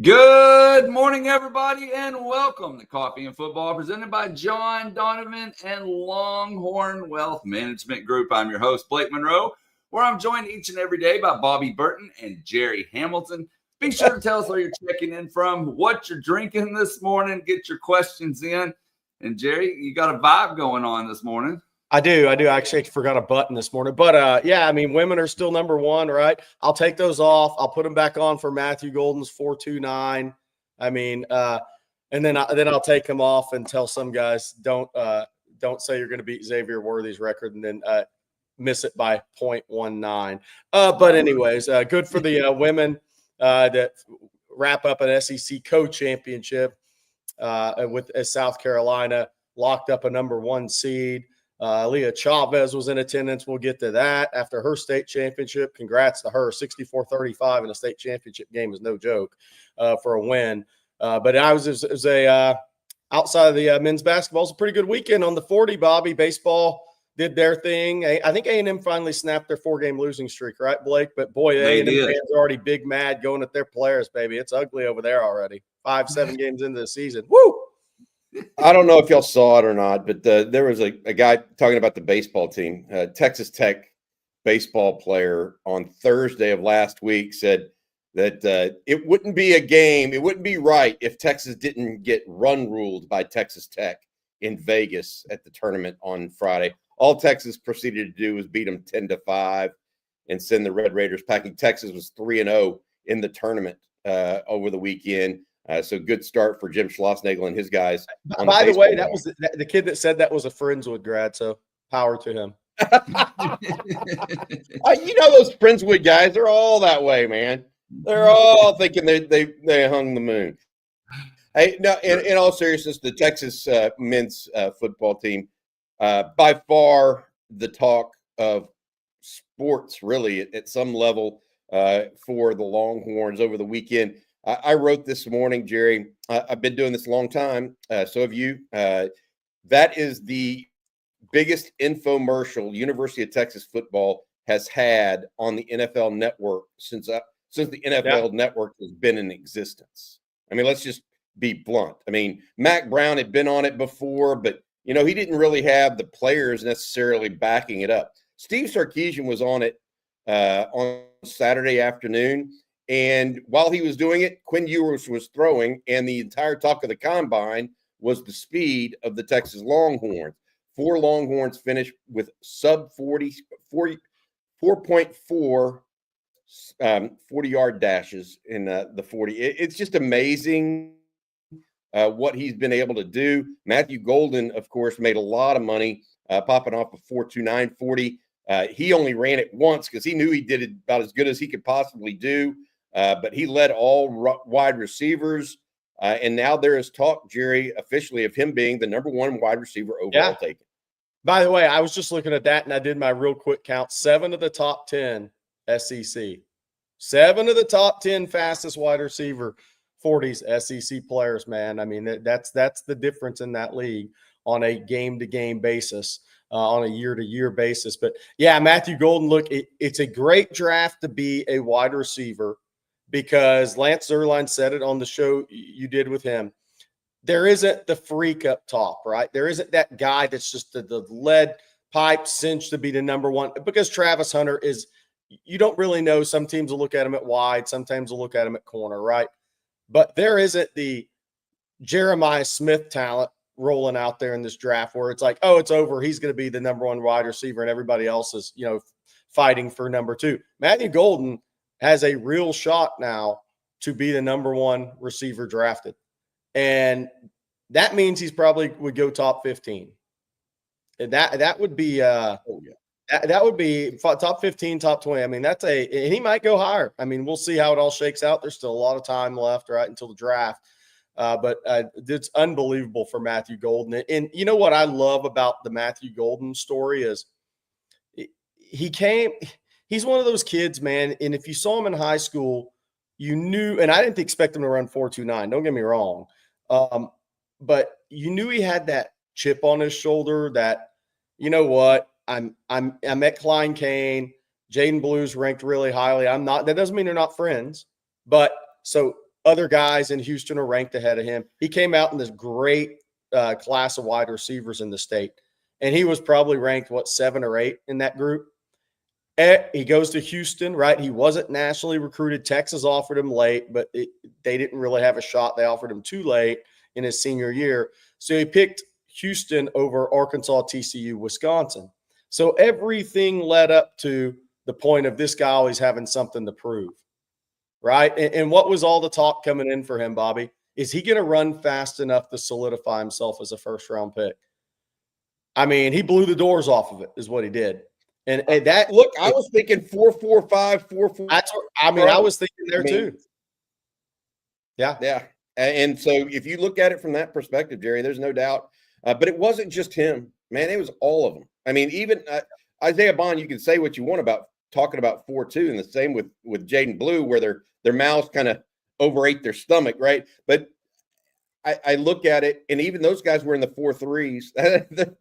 Good morning, everybody, and welcome to Coffee and Football, presented by John Donovan and Longhorn Wealth Management Group. I'm your host, Blake Monroe, where I'm joined each and every day by Bobby Burton and Jerry Hamilton. Be sure to tell us where you're checking in from, what you're drinking this morning, get your questions in. And Jerry, you got a vibe going on this morning. I do. I actually forgot a button this morning. But, yeah, I mean, women are still number one, right? I'll take those off. I'll put them back on for Matthew Golden's 429. I mean, and then I'll take them off and tell some guys, don't say you're going to beat Xavier Worthy's record and then miss it by 0.19. But anyways, good for the women that wrap up an SEC co-championship with South Carolina, locked up a number one seed. Leah Chavez was in attendance. We'll get to that after her state championship. Congrats to her. 64-35 in a state championship game is no joke for a win. But it was outside of the men's basketball, it's a pretty good weekend on the 40, Bobby. Baseball did their thing. I think A&M finally snapped their 4-game losing streak, right, Blake? But, boy, A&M fans are already big mad going at their players, baby. It's ugly over there already. 5-7 games into the season. Woo! I don't know if y'all saw it or not, but there was a guy talking about the baseball team. Texas Tech baseball player on Thursday of last week said that it wouldn't be a game, it wouldn't be right if Texas didn't get run ruled by Texas Tech in Vegas at the tournament on Friday. All Texas proceeded to do was beat them 10-5 and send the Red Raiders packing. Texas was 3-0 in the tournament over the weekend. So good start for Jim Schlossnagle and his guys. By the way, that was the kid that said that was a Friendswood grad. So power to him. Those Friendswood guys, they're all that way, man. They're all thinking they hung the moon. Hey, no, in all seriousness, the Texas men's football team, by far the talk of sports, really, at some level for the Longhorns over the weekend. I wrote this morning, Jerry. I've been doing this a long time. So have you. That is the biggest infomercial University of Texas football has had on the NFL Network since the NFL Network has been in existence. I mean, let's just be blunt. I mean, Mac Brown had been on it before, but he didn't really have the players necessarily backing it up. Steve Sarkisian was on it on Saturday afternoon. And while he was doing it, Quinn Ewers was throwing, and the entire talk of the combine was the speed of the Texas Longhorns. 4 Longhorns finished with sub 4.4 40-yard dashes in the 40. It's just amazing what he's been able to do. Matthew Golden, of course, made a lot of money popping off a 4.29 40. He only ran it once because he knew he did it about as good as he could possibly do. But he led all wide receivers, and now there is talk, Jerry, officially of him being the number 1 wide receiver overall taken. By the way, I was just looking at that, and I did my real quick count. 7 of the top 10 SEC. 7 of the top 10 fastest wide receiver 40s SEC players, man. I mean, that's the difference in that league on a game-to-game basis. On a year-to-year basis. But, yeah, Matthew Golden, look, it's a great draft to be a wide receiver because Lance Zierlein said it on the show you did with him. There isn't the freak up top, right? There isn't that guy that's just the lead pipe cinched to be the number 1 because Travis Hunter is – you don't really know. Some teams will look at him at wide. Sometimes will look at him at corner, right? But there isn't the Jeremiah Smith talent rolling out there in this draft where it's like, oh, it's over. He's going to be the number 1 wide receiver and everybody else is, fighting for number 2. Matthew Golden has a real shot now to be the number 1 receiver drafted. And that means he's probably would go top 15. And that would be that would be top 15, top 20. I mean, and he might go higher. I mean, we'll see how it all shakes out. There's still a lot of time left, right, until the draft. But it's unbelievable for Matthew Golden. And you know what I love about the Matthew Golden story is he's one of those kids, man. And if you saw him in high school, you knew, and I didn't expect him to run 4.29. Don't get me wrong. But you knew he had that chip on his shoulder that, you know what, I'm at Klein Kane. Jaden Blue's ranked really highly. I'm not. That doesn't mean they're not friends. But so other guys in Houston are ranked ahead of him. He came out in this great class of wide receivers in the state, and he was probably ranked, 7 or 8 in that group. He goes to Houston, right? He wasn't nationally recruited. Texas offered him late, but they didn't really have a shot. They offered him too late in his senior year. So he picked Houston over Arkansas, TCU, Wisconsin. So everything led up to the point of this guy always having something to prove, right? And what was all the talk coming in for him, Bobby? Is he going to run fast enough to solidify himself as a first-round pick? I mean, he blew the doors off of it is what he did. And that look, I was thinking 4.45, 4.4. That's what, I mean, I was thinking there too. Yeah. Yeah. And so if you look at it from that perspective, Jerry, there's no doubt. But it wasn't just him, man. It was all of them. I mean, even Isaiah Bond, you can say what you want about talking about 4.2, and the same with Jaden Blue, where their mouths kind of overate their stomach, right? But I look at it, and even those guys were in the 4.3s.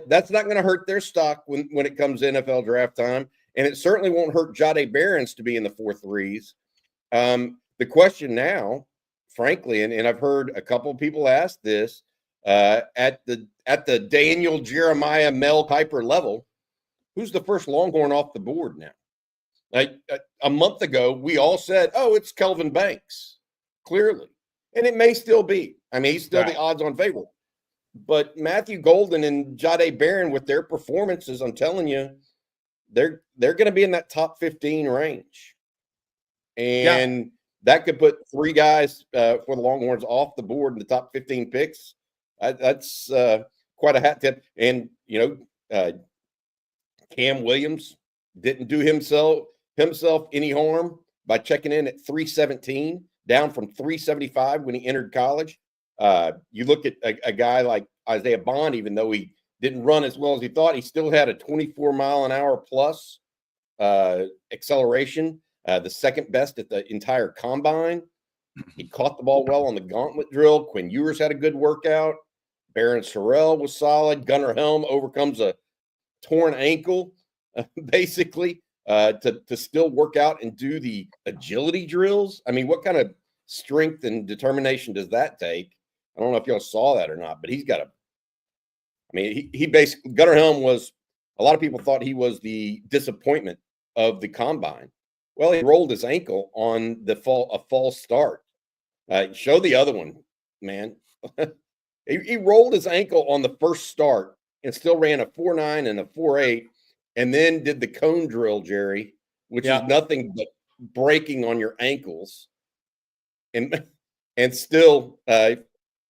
That's not going to hurt their stock when it comes to NFL draft time, and it certainly won't hurt Jahdae Barron's to be in the 4.3s. The question now, frankly, and I've heard a couple of people ask this at the Daniel Jeremiah Mel Kiper level, who's the first Longhorn off the board now? Like a month ago, we all said, "Oh, it's Kelvin Banks," clearly, and it may still be. I mean, he's still the odds-on favorite. But Matthew Golden and Jahdae Barron, with their performances, I'm telling you, they're going to be in that top 15 range. And that could put 3 guys for the Longhorns off the board in the top 15 picks. That's quite a hat tip. And, Cam Williams didn't do himself any harm by checking in at 317, down from 375 when he entered college. You look at a guy like Isaiah Bond, even though he didn't run as well as he thought, he still had a 24-mile-an-hour plus acceleration, the second best at the entire combine. He caught the ball well on the gauntlet drill. Quinn Ewers had a good workout. Barron Sorrell was solid. Gunnar Helm overcomes a torn ankle, basically, to still work out and do the agility drills. I mean, what kind of strength and determination does that take? I don't know if y'all saw that or not, but he's got he basically, Gunnar Helm was, a lot of people thought he was the disappointment of the combine. Well, he rolled his ankle on a false start. Show the other one, man. He rolled his ankle on the first start and still ran a 4.9 and a 4.8, and then did the cone drill, Jerry, which is nothing but breaking on your ankles. And still,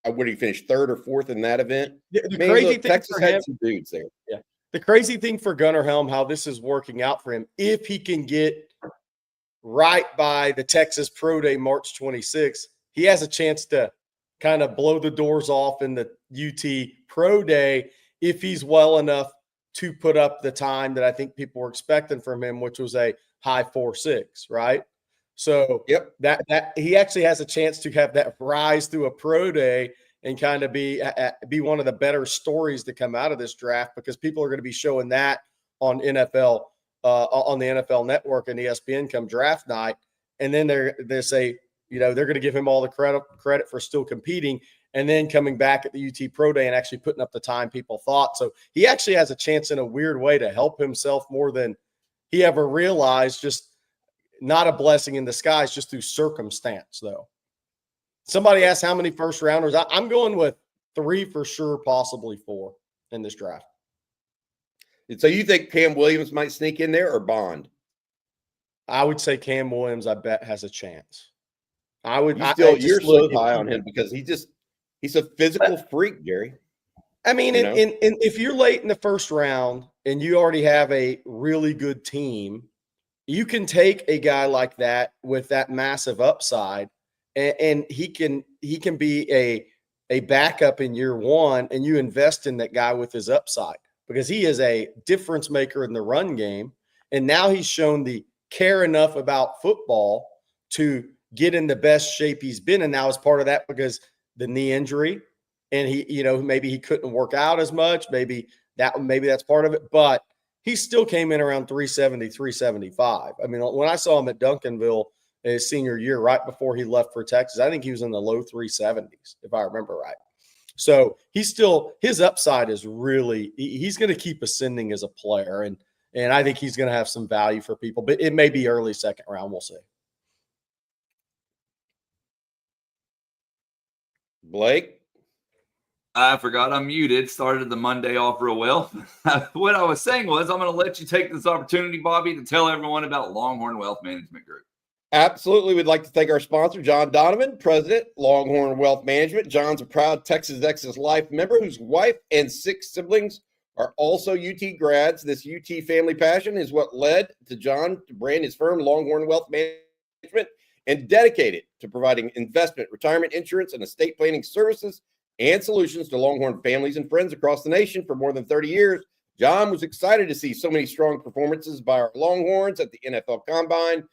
would he finish 3rd or 4th in that event? The crazy thing Texas for him, had some dudes there. Yeah. The crazy thing for Gunnar Helm, how this is working out for him, if he can get right by the Texas Pro Day, March 26th, he has a chance to kind of blow the doors off in the UT Pro Day if he's well enough to put up the time that I think people were expecting from him, which was a high 4.6, right? So that he actually has a chance to have that rise through a pro day and kind of be one of the better stories to come out of this draft, because people are going to be showing that on NFL on the NFL Network and ESPN come draft night, and then they say, they're going to give him all the credit for still competing, and then coming back at the UT Pro Day and actually putting up the time people thought. So he actually has a chance in a weird way to help himself more than he ever realized. Just not a blessing in disguise, just through circumstance, though. Somebody asked how many first rounders. I'm going with 3 for sure, possibly 4 in this draft. So you think Cam Williams might sneak in there, or Bond? I would say Cam Williams, I bet, has a chance. You're so high on him because he's a physical freak, Jerry. I mean, if you're late in the first round and you already have a really good team, you can take a guy like that with that massive upside, and he can be a backup in year 1, and you invest in that guy with his upside, because he is a difference maker in the run game. And now he's shown the care enough about football to get in the best shape he's been. And now as part of that, because the knee injury, and he, maybe he couldn't work out as much. Maybe that's part of it, but he still came in around 370, 375. I mean, when I saw him at Duncanville his senior year, right before he left for Texas. I think he was in the low 370s, if I remember right. So he's still, his upside is really, he's going to keep ascending as a player. And I think he's going to have some value for people, but it may be early second round. We'll see. Blake? I forgot I'm muted. Started the Monday off real well. What I was saying was I'm going to let you take this opportunity, Bobby, to tell everyone about Longhorn Wealth Management Group. Absolutely. We'd like to thank our sponsor, John Donovan, President, Longhorn Wealth Management. John's a proud Texas Exodus Life member whose wife and 6 siblings are also UT grads. This UT family passion is what led to John to brand his firm, Longhorn Wealth Management, and dedicated to providing investment, retirement, insurance, and estate planning services and solutions to Longhorn families and friends across the nation for more than 30 years. John was excited to see so many strong performances by our Longhorns at the NFL Combine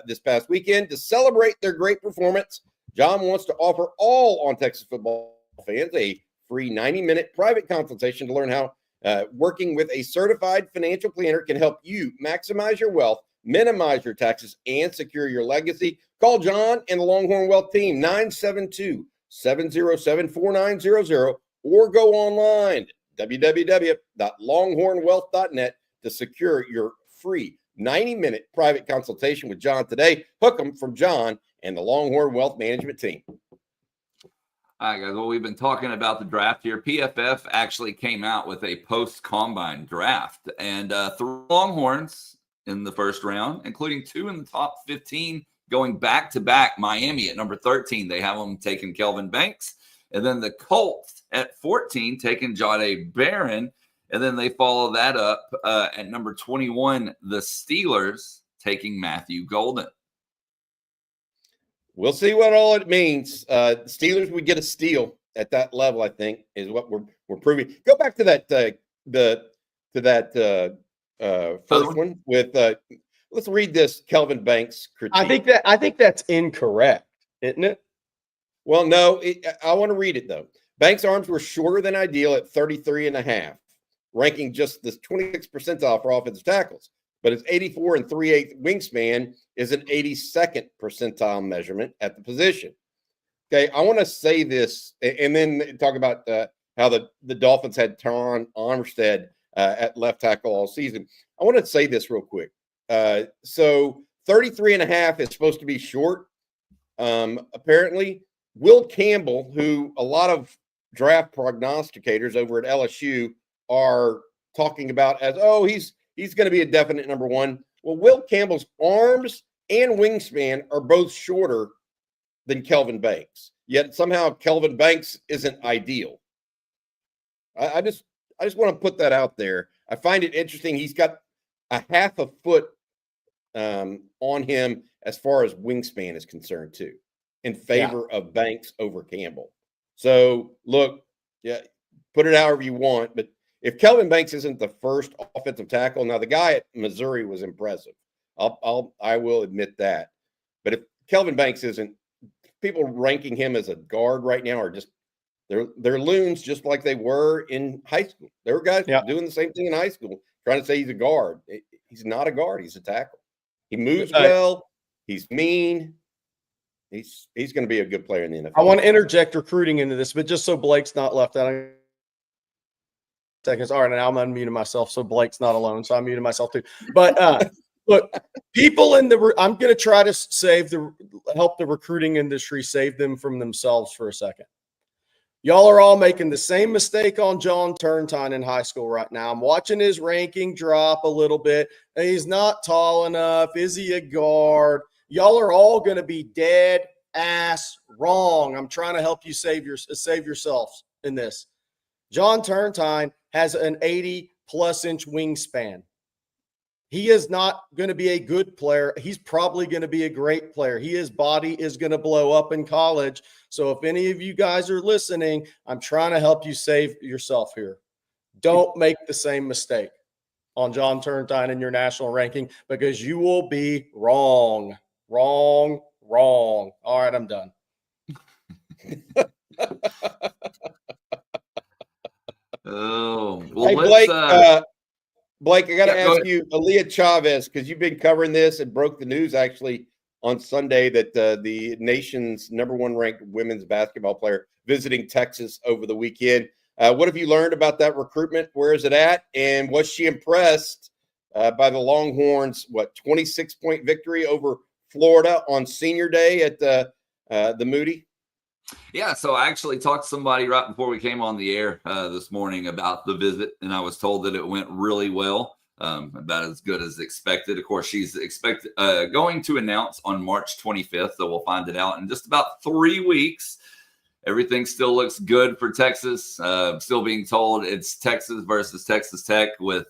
this past weekend. To celebrate their great performance, John wants to offer all On Texas football fans a free 90-minute private consultation to learn how working with a certified financial planner can help you maximize your wealth, minimize your taxes, and secure your legacy. Call John and the Longhorn Wealth team, 972-707-4900, or go online, www.longhornwealth.net, to secure your free 90-minute private consultation with John today. Hook them from John and the Longhorn Wealth Management team. All right, guys. Well, we've been talking about the draft here. PFF actually came out with a post-combine draft, and 3 Longhorns in the first round, including 2 in the top 15, going back-to-back. Miami at number 13, they have them taking Kelvin Banks. And then the Colts at 14, taking Jahdae Barron. And then they follow that up at number 21, the Steelers taking Matthew Golden. We'll see what all it means. Steelers would get a steal at that level, I think, is what we're proving. Go back to that first one with let's read this Kelvin Banks critique. I think that's incorrect, isn't it? Well, no, I want to read it though. Banks' arms were shorter than ideal at 33.5. ranking just the 26th percentile for offensive tackles. But his 84 3/8 wingspan is an 82nd percentile measurement at the position. Okay, I want to say this and then talk about how the Dolphins had Teron Armstead at left tackle all season. I want to say this real quick. So 33.5 is supposed to be short. Apparently, Will Campbell, who a lot of draft prognosticators over at LSU are talking about as, he's going to be a definite number 1. Well, Will Campbell's arms and wingspan are both shorter than Kelvin Banks. Yet somehow Kelvin Banks isn't ideal. I just want to put that out there. I find it interesting. He's got a half a foot on him as far as wingspan is concerned too, in favor of Banks over Campbell. So look, put it however you want, but if Kelvin Banks isn't the first offensive tackle, now the guy at Missouri was impressive. I will admit that. But if Kelvin Banks isn't, people ranking him as a guard right now are just they're loons, just like they were in high school. There were guys doing the same thing in high school, trying to say he's a guard. He's not a guard. He's a tackle. He moves well. He's mean. He's going to be a good player in the NFL. I want to interject recruiting into this, but just so Blake's not left out. Seconds. All right, now I'm unmuting myself, so Blake's not alone. So I'm muting myself too. But look, people in the I'm going to try to help the recruiting industry save them from themselves for a second. Y'all are all making the same mistake on John Turntine in high school right now. I'm watching his ranking drop a little bit. He's not tall enough. Is he a guard? Y'all are all going to be dead ass wrong. I'm trying to help you save yourselves in this. John Turntine has an 80-plus inch wingspan. He is not going to be a good player. He's probably going to be a great player. His body is going to blow up in college. So if any of you guys are listening, I'm trying to help you save yourself here. Don't make the same mistake on John Turntine in your national ranking, because you will be wrong. Wrong. All right, I'm done. Oh, well, hey, Blake, I got to ask you, Aaliyah Chavez, because you've been covering this and broke the news actually on Sunday that the nation's #1 ranked women's basketball player visiting Texas over the weekend. What have you learned about that recruitment? Where is it at? And was she impressed by the Longhorns, 26-point victory over Florida on Senior Day at the Moody? Yeah, so I actually talked to somebody right before we came on the air this morning about the visit, and I was told that it went really well, about as good as expected. Of course, she's going to announce on March 25th, so we'll find it out in just about 3 weeks. Everything still looks good for Texas. Still being told it's Texas versus Texas Tech, with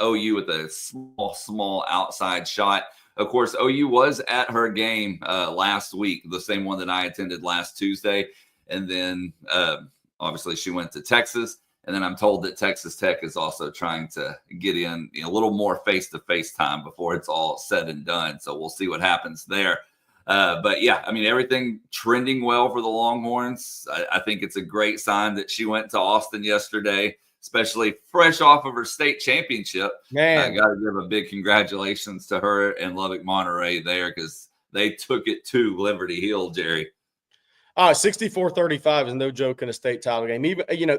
OU with a small outside shot. Of course, OU was at her game last week, the same one that I attended last Tuesday. And then obviously she went to Texas. And then I'm told that Texas Tech is also trying to get in a little more face-to-face time before it's all said and done. So we'll see what happens there. But yeah, I mean, everything trending well for the Longhorns. I think it's a great sign that she went to Austin yesterday, especially fresh off of her state championship. Man, I got to give a big congratulations to her and Lubbock Monterey there, because they took it to Liberty Hill, Jerry. 64-35 is no joke in a state title game.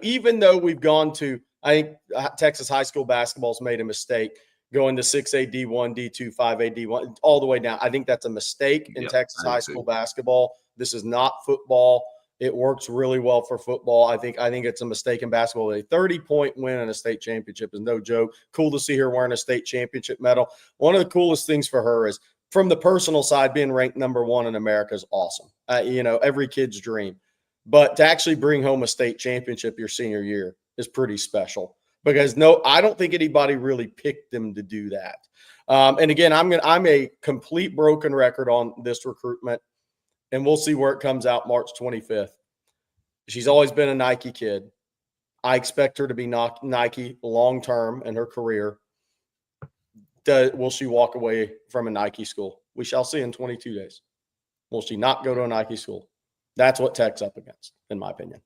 Even though we've gone to, I think Texas high school basketball's made a mistake going to 6A D1, D2, 5A D1, all the way down. I think that's a mistake in Texas high school basketball. This is not football. It works really well for football. I think it's a mistake in basketball. A 30-point win in a state championship is no joke. Cool to see her wearing a state championship medal. One of the coolest things for her is, from the personal side, being ranked #1 in America is awesome. Every kid's dream. But to actually bring home a state championship your senior year is pretty special, because I don't think anybody really picked them to do that. And again, I'm a complete broken record on this recruitment, and we'll see where it comes out March 25th. She's always been a Nike kid. I expect her to be Nike long-term in her career. Will she walk away from a Nike school? We shall see in 22 days. Will she not go to a Nike school? That's what Tech's up against, in my opinion.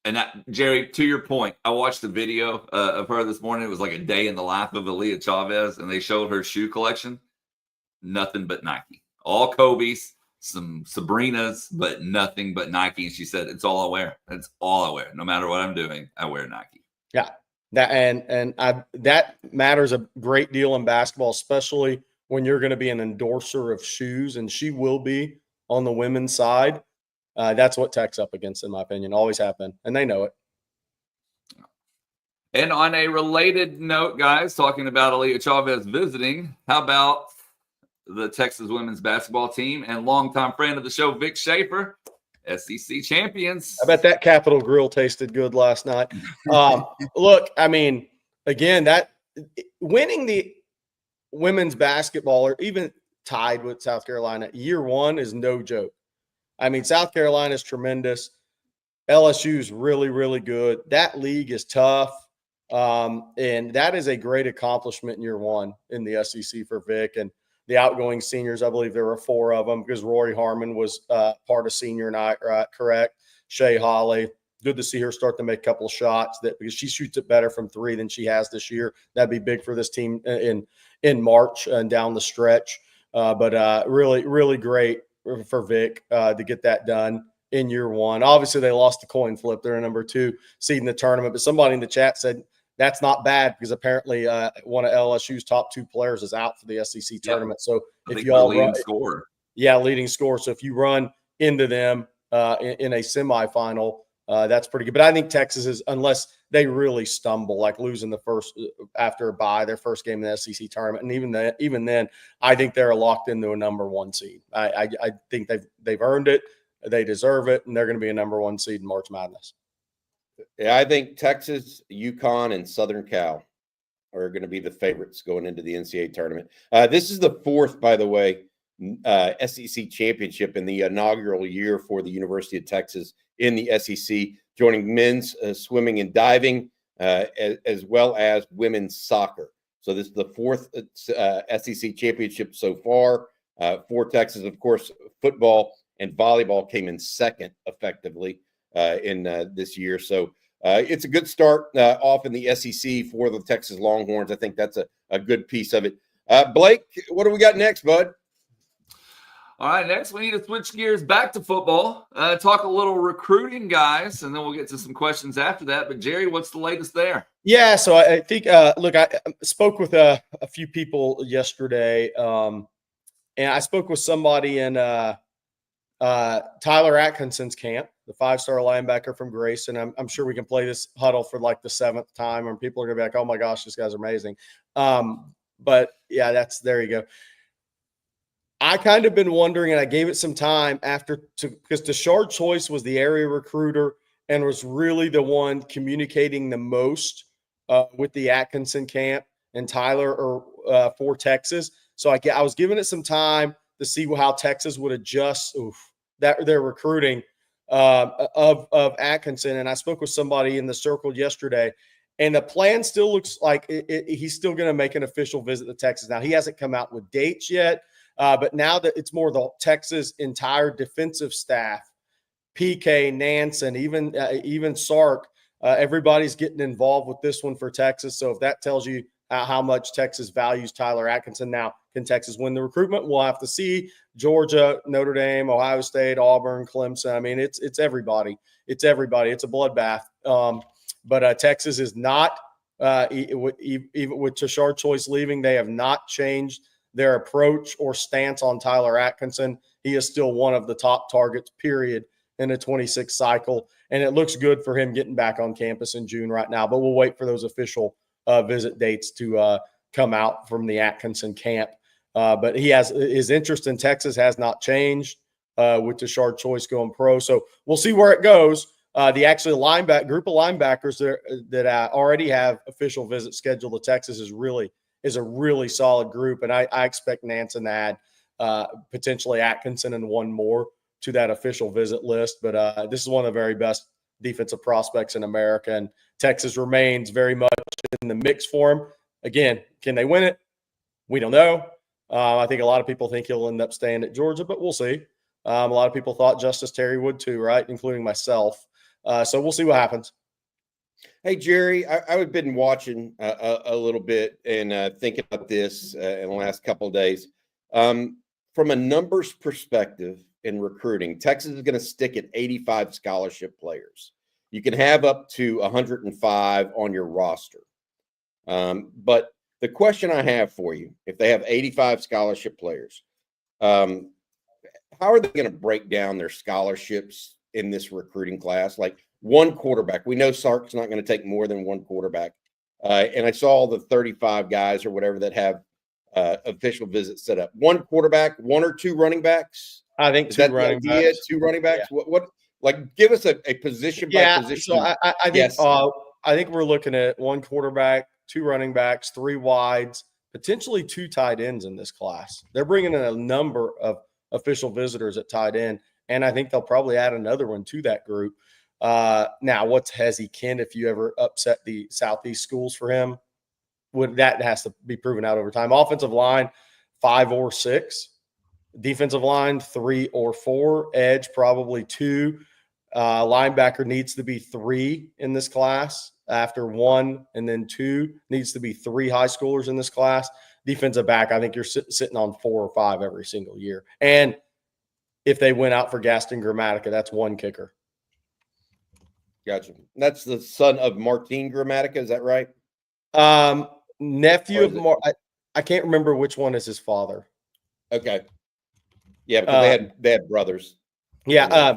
And Jerry, to your point, I watched the video of her this morning. It was like a day in the life of Aaliyah Chavez, and they showed her shoe collection. Nothing but Nike. All Kobe's, some Sabrinas, but nothing but Nike. And she said, it's all I wear. It's all I wear. No matter what I'm doing, I wear Nike. Yeah. That matters a great deal in basketball, especially when you're going to be an endorser of shoes, and she will be on the women's side. That's what Tech's up against, in my opinion. Always have been, and they know it. And on a related note, guys, talking about Aaliyah Chavez visiting, how about the Texas women's basketball team and longtime friend of the show, Vic Schaefer, SEC champions? I bet that Capitol Grill tasted good last night. Look, I mean, again, that winning the women's basketball, or even tied with South Carolina, year one is no joke. I mean, South Carolina is tremendous. LSU is really, really good. That league is tough. And that is a great accomplishment in year one in the SEC for Vic. And the outgoing seniors, I believe there were 4 of them, because Rory Harmon was part of senior night, right? Correct. Shea Holly, good to see her start to make a couple of shots, because she shoots it better from 3 than she has this year. That'd be big for this team in March and down the stretch. But really, really great for Vic to get that done in year one. Obviously, they lost the coin flip. They're number 2 seed in the tournament. But somebody in the chat said that's not bad, because apparently one of LSU's top 2 players is out for the SEC tournament. So if you all leading scorer. Yeah, leading scorer. So if you run into them in a semifinal, that's pretty good. But I think Texas is, unless they really stumble, like losing the first after a bye, their first game in the SEC tournament, and even then, I think they're locked into a number 1 seed. I think they've earned it, they deserve it, and they're going to be a number 1 seed in March Madness. Yeah, I think Texas, UConn, and Southern Cal are going to be the favorites going into the NCAA tournament. This is the 4th, by the way, SEC championship in the inaugural year for the University of Texas in the SEC, joining men's swimming and diving, as well as women's soccer. So this is the 4th SEC championship so far for Texas. Of course, football and volleyball came in second, effectively, in this year. So it's a good start off in the SEC for the Texas Longhorns. I think that's a good piece of it. Blake, what do we got next, bud? All right, next we need to switch gears back to football, talk a little recruiting, guys, and then we'll get to some questions after that. But, Jerry, what's the latest there? Yeah, so I think, look, I spoke with a few people yesterday, and I spoke with somebody in Tyler Atkinson's camp, the 5-star linebacker from Grayson. I'm sure we can play this huddle for like the 7th time, and people are going to be like, oh, my gosh, this guy's amazing. But, yeah, there you go. I kind of been wondering, and I gave it some time because Tashard Choice was the area recruiter and was really the one communicating the most with the Atkinson camp and Tyler for Texas. So I was giving it some time to see how Texas would adjust their recruiting of Atkinson. And I spoke with somebody in the circle yesterday, and the plan still looks like he's still going to make an official visit to Texas. Now, he hasn't come out with dates yet. But now that it's more the Texas entire defensive staff, PK, Nansen, even Sark, everybody's getting involved with this one for Texas. So if that tells you how much Texas values Tyler Atkinson, now can Texas win the recruitment? We'll have to see. Georgia, Notre Dame, Ohio State, Auburn, Clemson. I mean, it's everybody. It's everybody. It's a bloodbath. But Texas is not, even with Tashard Choice leaving, they have not changed their approach or stance on Tyler Atkinson. He is still one of the top targets, period, in the 26 cycle. And it looks good for him getting back on campus in June right now. But we'll wait for those official visit dates to come out from the Atkinson camp. But his interest in Texas has not changed with Tashard Choice going pro. So we'll see where it goes. The group of linebackers that already have official visits scheduled to Texas is a really solid group. And I expect Nansen to add potentially Atkinson and one more to that official visit list. But this is one of the very best defensive prospects in America. And Texas remains very much in the mix for him. Again, can they win it? We don't know. I think a lot of people think he'll end up staying at Georgia, but we'll see. A lot of people thought Justice Terry would too, right? Including myself. So we'll see what happens. Hey, Jerry, I've been watching a little bit and thinking about this in the last couple of days. From a numbers perspective in recruiting, Texas is going to stick at 85 scholarship players. You can have up to 105 on your roster. But the question I have for you, if they have 85 scholarship players, how are they going to break down their scholarships in this recruiting class? Like, one quarterback. We know Sark's not going to take more than one quarterback. And I saw the 35 guys or whatever that have official visits set up. One quarterback, one or two running backs. I think two running backs. Two running backs. Yeah. What like give us a position by position. So I think we're looking at one quarterback, two running backs, three wides, potentially two tight ends in this class. They're bringing in a number of official visitors at tight end, and I think they'll probably add another one to that group. Now, what's Hezzy Ken if you ever upset the Southeast schools for him? That has to be proven out over time. Offensive line, 5 or 6. Defensive line, 3 or 4. Edge, probably 2. Linebacker needs to be 3 in this class. After 1 and then 2, needs to be 3 high schoolers in this class. Defensive back, I think you're sitting on 4 or 5 every single year. And if they went out for Gaston Grammatica, that's 1 kicker. Gotcha. That's the son of Martin Grammatica, is that right? Nephew of I can't remember which one is his father. Okay. Yeah, because they had brothers. Yeah.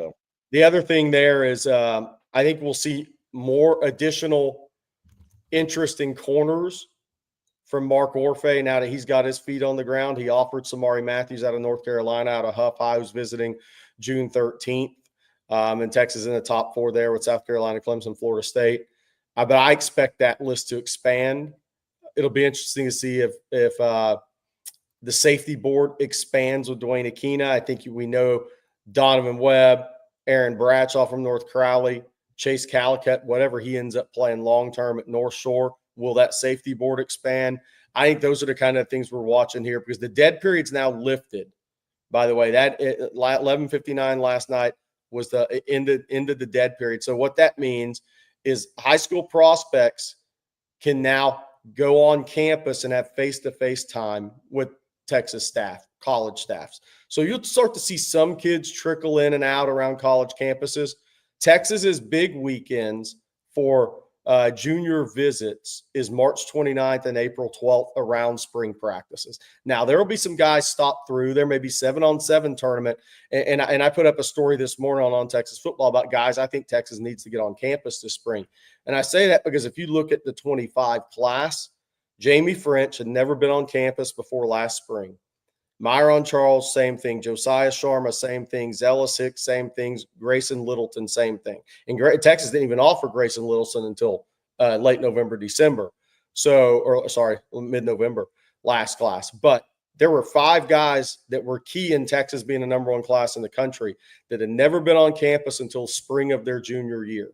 The other thing there is I think we'll see more additional interesting corners from Mark Orfe now that he's got his feet on the ground. He offered Samari Matthews out of North Carolina, out of Huff High, who's visiting June 13th. And Texas in the top 4 there with South Carolina, Clemson, Florida State. But I expect that list to expand. It'll be interesting to see if the safety board expands with Dwayne Akina. I think we know Donovan Webb, Aaron Bradshaw from North Crowley, Chase Calicut, whatever he ends up playing long-term at North Shore. Will that safety board expand? I think those are the kind of things we're watching here because the dead period's now lifted. By the way, that 11:59 last night was the end of the dead period. So what that means is high school prospects can now go on campus and have face-to-face time with Texas staff. college staffs. So you'll start to see some kids trickle in and out around college campuses. Texas's big weekends for junior visits is March 29th and April 12th around spring practices. Now, there will be some guys stop through. There may be 7-on-7 tournament. And I put up a story this morning on Texas football about guys I think Texas needs to get on campus this spring. And I say that because if you look at the 25 class, Jamie French had never been on campus before last spring. Myron Charles, same thing. Josiah Sharma, same thing. Zealous Hicks, same things. Grayson Littleton, same thing. And Texas didn't even offer Grayson Littleton until late November, December. Mid-November, last class. But there were 5 guys that were key in Texas being the number 1 class in the country that had never been on campus until spring of their junior year.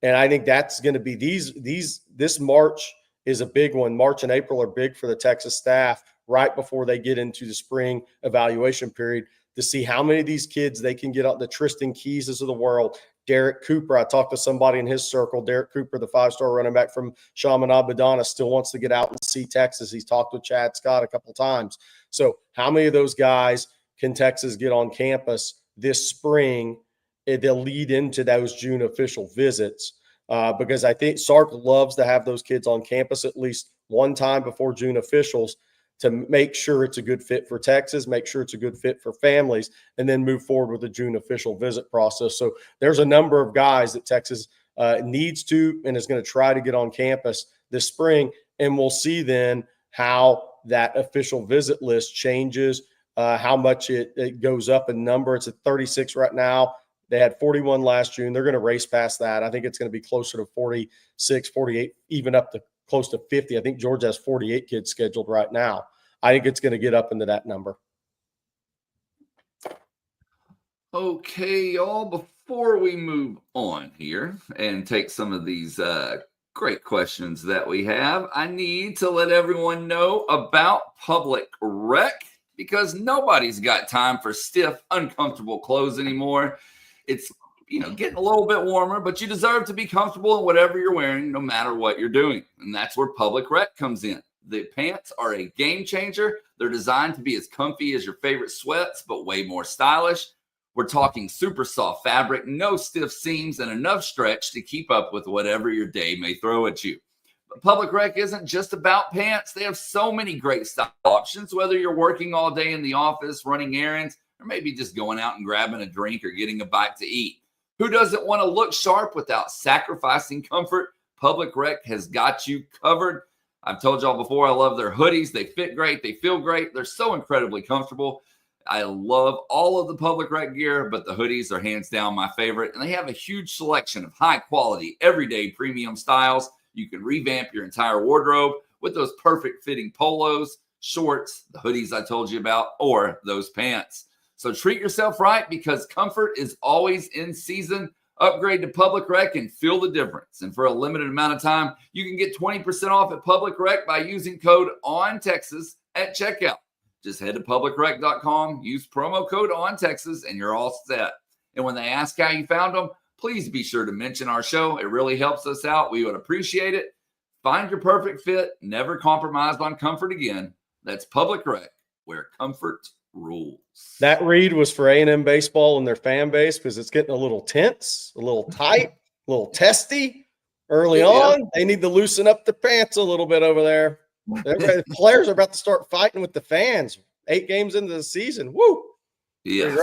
And I think that's going to be this March is a big one. March and April are big for the Texas staff right before they get into the spring evaluation period to see how many of these kids they can get out, the Tristan Keyses of the world. Derek Cooper, I talked to somebody in his circle. Derek Cooper, the 5-star running back from Chaminade Madonna, still wants to get out and see Texas. He's talked with Chad Scott a couple times. So how many of those guys can Texas get on campus this spring? They'll lead into those June official visits because I think Sark loves to have those kids on campus at least one time before June officials to make sure it's a good fit for Texas, make sure it's a good fit for families, and then move forward with the June official visit process. So there's a number of guys that Texas needs to and is going to try to get on campus this spring, and we'll see then how that official visit list changes, how much it goes up in number. It's at 36 right now. They had 41 last June. They're going to race past that. I think it's going to be closer to 46, 48, even up to close to 50. I think Georgia has 48 kids scheduled right now. I think it's going to get up into that number. Okay, y'all, before we move on here and take some of these great questions that we have, I need to let everyone know about Public Rec because nobody's got time for stiff, uncomfortable clothes anymore. It's getting a little bit warmer, but you deserve to be comfortable in whatever you're wearing, no matter what you're doing. And that's where Public Rec comes in. The pants are a game changer. They're designed to be as comfy as your favorite sweats, but way more stylish. We're talking super soft fabric, no stiff seams, and enough stretch to keep up with whatever your day may throw at you. But Public Rec isn't just about pants. They have so many great style options, whether you're working all day in the office, running errands, or maybe just going out and grabbing a drink or getting a bite to eat. Who doesn't want to look sharp without sacrificing comfort? Public Rec has got you covered. I've told y'all before, I love their hoodies. They fit great. They feel great. They're so incredibly comfortable. I love all of the Public Rec gear, but the hoodies are hands down my favorite. And they have a huge selection of high quality, everyday premium styles. You can revamp your entire wardrobe with those perfect fitting polos, shorts, the hoodies I told you about, or those pants. So treat yourself right because comfort is always in season. Upgrade to Public Rec and feel the difference. And for a limited amount of time, you can get 20% off at Public Rec by using code ONTexas at checkout. Just head to publicrec.com, use promo code ONTexas, and you're all set. And when they ask how you found them, please be sure to mention our show. It really helps us out. We would appreciate it. Find your perfect fit. Never compromise on comfort again. That's Public Rec, where comfort rules. That read was for A&M baseball and their fan base because it's getting a little tense, a little tight, a little testy early on. They need to loosen up the pants a little bit over there. The players are about to start fighting with the fans 8 games into the season. Woo! Yes.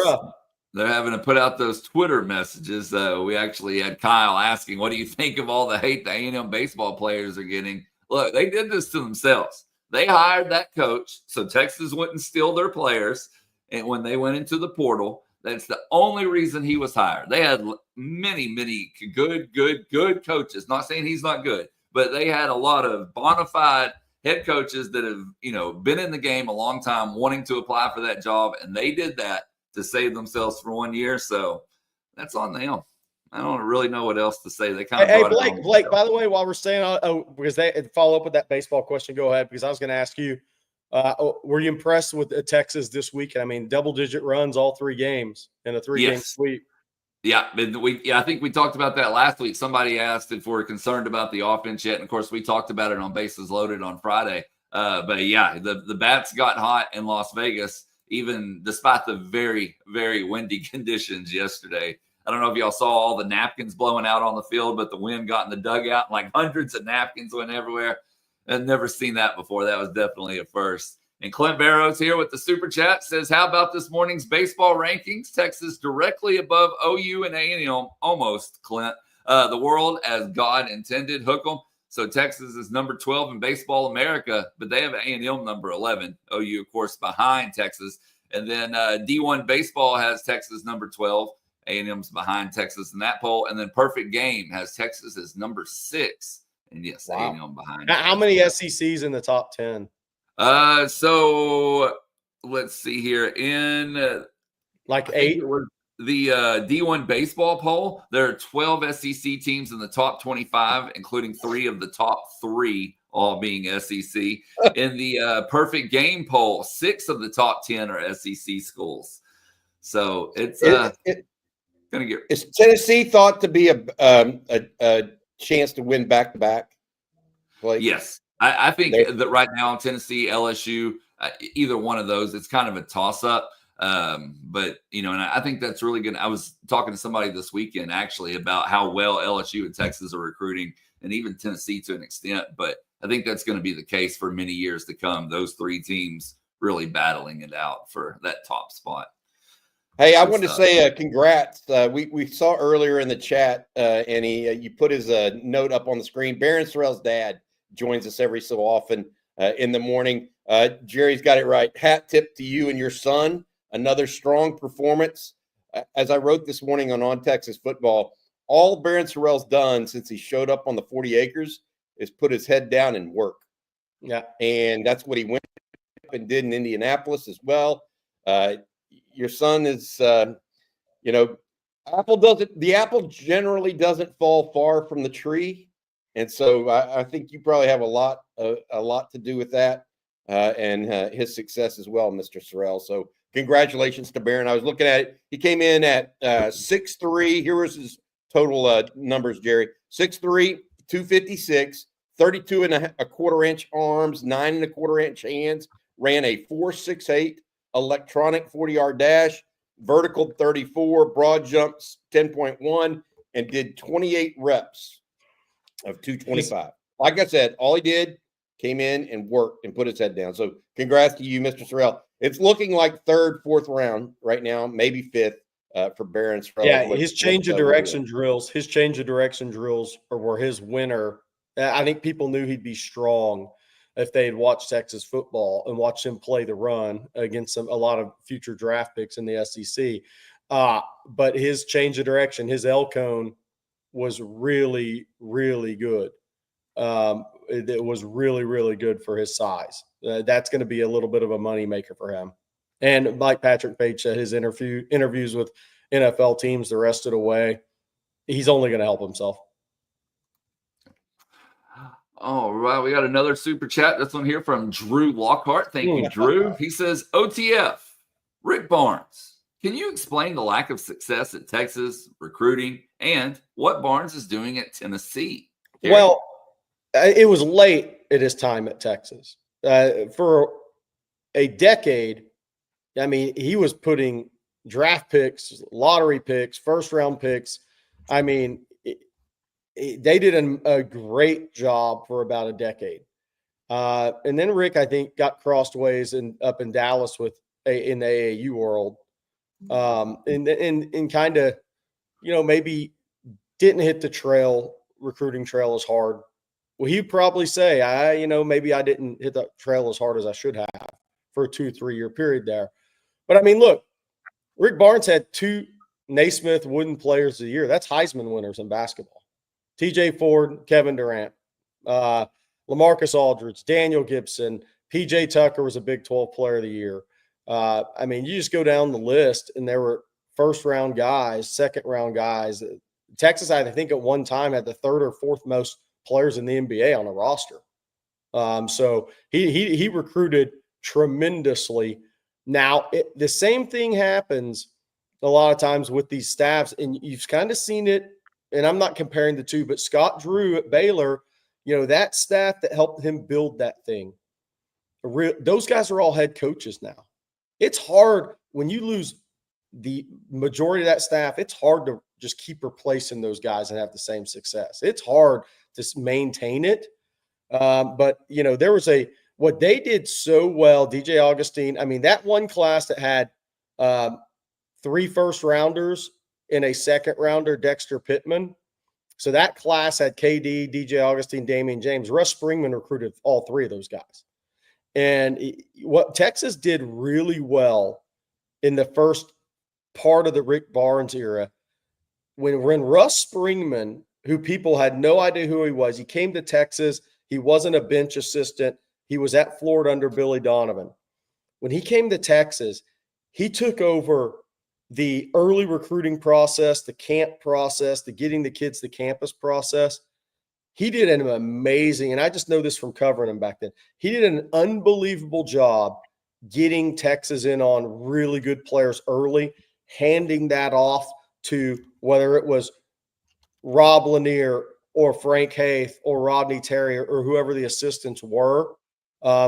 They're having to put out those Twitter messages. We actually had Kyle asking, what do you think of all the hate the A&M baseball players are getting? Look, they did this to themselves. They hired that coach so Texas wouldn't steal their players. And when they went into the portal, that's the only reason he was hired. They had many, many good coaches. Not saying he's not good, but they had a lot of bona fide head coaches that have, been in the game a long time wanting to apply for that job. And they did that to save themselves for 1 year. So that's on them. I don't really know what else to say. They kind of Blake, by the way, while we're saying, because they follow up with that baseball question, go ahead, because I was going to ask you, were you impressed with Texas this week? I mean, double-digit runs all 3 games in a 3-game sweep. Yeah, I think we talked about that last week. Somebody asked if we're concerned about the offense yet, and of course, we talked about it on Bases Loaded on Friday. But yeah, the bats got hot in Las Vegas, even despite the very, very windy conditions yesterday. I don't know if y'all saw all the napkins blowing out on the field, but the wind got in the dugout and like hundreds of napkins went everywhere. I've never seen that before. That was definitely a first. And Clint Barrows here with the super chat says, how about this morning's baseball rankings? Texas directly above OU and A&M, almost, Clint. The world as God intended, hook 'em. So Texas is number 12 in Baseball America, but they have A&M number 11. OU, of course, behind Texas. And then D1 Baseball has Texas number 12. A&M's behind Texas in that poll. And then Perfect Game has Texas as number 6. And yes, wow. A&M behind. How many SECs in the top 10? So let's see here. In like 8? The D1 baseball poll, there are 12 SEC teams in the top 25, including 3 of the top 3, all being SEC. In the Perfect Game poll, 6 of the top 10 are SEC schools. So it's going to get. Is Tennessee thought to be a chance to win back-to-back? Yes. I think that right now, Tennessee, LSU, either one of those, it's kind of a toss-up. But and I think that's really good. I was talking to somebody this weekend actually about how well LSU and Texas are recruiting, and even Tennessee to an extent. But I think that's going to be the case for many years to come. Those 3 teams really battling it out for that top spot. Hey, I wanted to say congrats. We saw earlier in the chat, and you put his note up on the screen. Barron Sorrell's dad joins us every so often in the morning. Jerry's got it right. Hat tip to you and your son. Another strong performance. As I wrote this morning on Texas Football, all Barron Sorrell's done since he showed up on the 40 acres is put his head down and work. Yeah. And that's what he went and did in Indianapolis as well. Your son is, the apple generally doesn't fall far from the tree. And so I think you probably have a lot to do with that and his success as well, Mr. Sorrell. So congratulations to Barron. I was looking at it. He came in at 6'3". Here was his total numbers, Jerry. 6'3", 256, 32 and a quarter inch arms, 9 and a quarter inch hands, ran a 4.68 electronic 40-yard dash, vertical 34, broad jumps 10.1, and did 28 reps of 225. Like I said, all he did came in and worked and put his head down. So congrats to you, Mr. Sorrell. It's looking like 3rd, 4th round right now, maybe 5th for Barron Sorrell. Yeah, his change of direction drills were his winner. I think people knew he'd be strong if they had watched Texas football and watched him play the run against a lot of future draft picks in the SEC. But his change of direction, his L cone was really, really good. It was really, really good for his size. That's going to be a little bit of a money maker for him. And like Patrick Page said, his interviews with NFL teams the rest of the way, he's only going to help himself. All right, we got another super chat. This one here from Drew Lockhart. Thank you, Drew. He says, OTF, Rick Barnes, can you explain the lack of success at Texas recruiting and what Barnes is doing at Tennessee? Gary? Well, it was late at his time at Texas. For a decade, I mean, he was putting draft picks, lottery picks, first-round picks. I mean, they did a great job for about a decade. And then Rick, I think, got crossed ways up in Dallas in the AAU world. And kind of, maybe didn't hit the recruiting trail as hard. Well, he'd probably say, maybe I didn't hit the trail as hard as I should have for a 2-3 year period there. But I mean, look, Rick Barnes had 2 Naismith Wooden Players of the Year. That's Heisman winners in basketball. TJ Ford, Kevin Durant, LaMarcus Aldridge, Daniel Gibson, PJ Tucker was a Big 12 Player of the Year. I mean, you just go down the list, and there were first-round guys, second-round guys. Texas, I think, at one time had the 3rd or 4th most players in the NBA on the roster. So he recruited tremendously. Now, the same thing happens a lot of times with these staffs, and you've kind of seen it, and I'm not comparing the two, but Scott Drew at Baylor, that staff that helped him build that thing, those guys are all head coaches now. It's hard when you lose the majority of that staff. It's hard to just keep replacing those guys and have the same success. It's hard to maintain it. But there was what they did so well. DJ Augustine. I mean, that one class that had 3 first rounders and a second rounder, Dexter Pittman. So that class had KD, DJ Augustine, Damian James. Russ Springman recruited all 3 of those guys. And what Texas did really well in the first part of the Rick Barnes era, when Russ Springman, who people had no idea who he came to Texas. He wasn't a bench assistant. He was at Florida under Billy Donovan. When he came to Texas, he took over the early recruiting process, the camp process, the getting the kids to campus process. He did an amazing, and I just know this from covering him back then. He did an unbelievable job getting Texas in on really good players early, handing that off to whether it was Rob Lanier or Frank Haith or Rodney Terry or whoever the assistants were.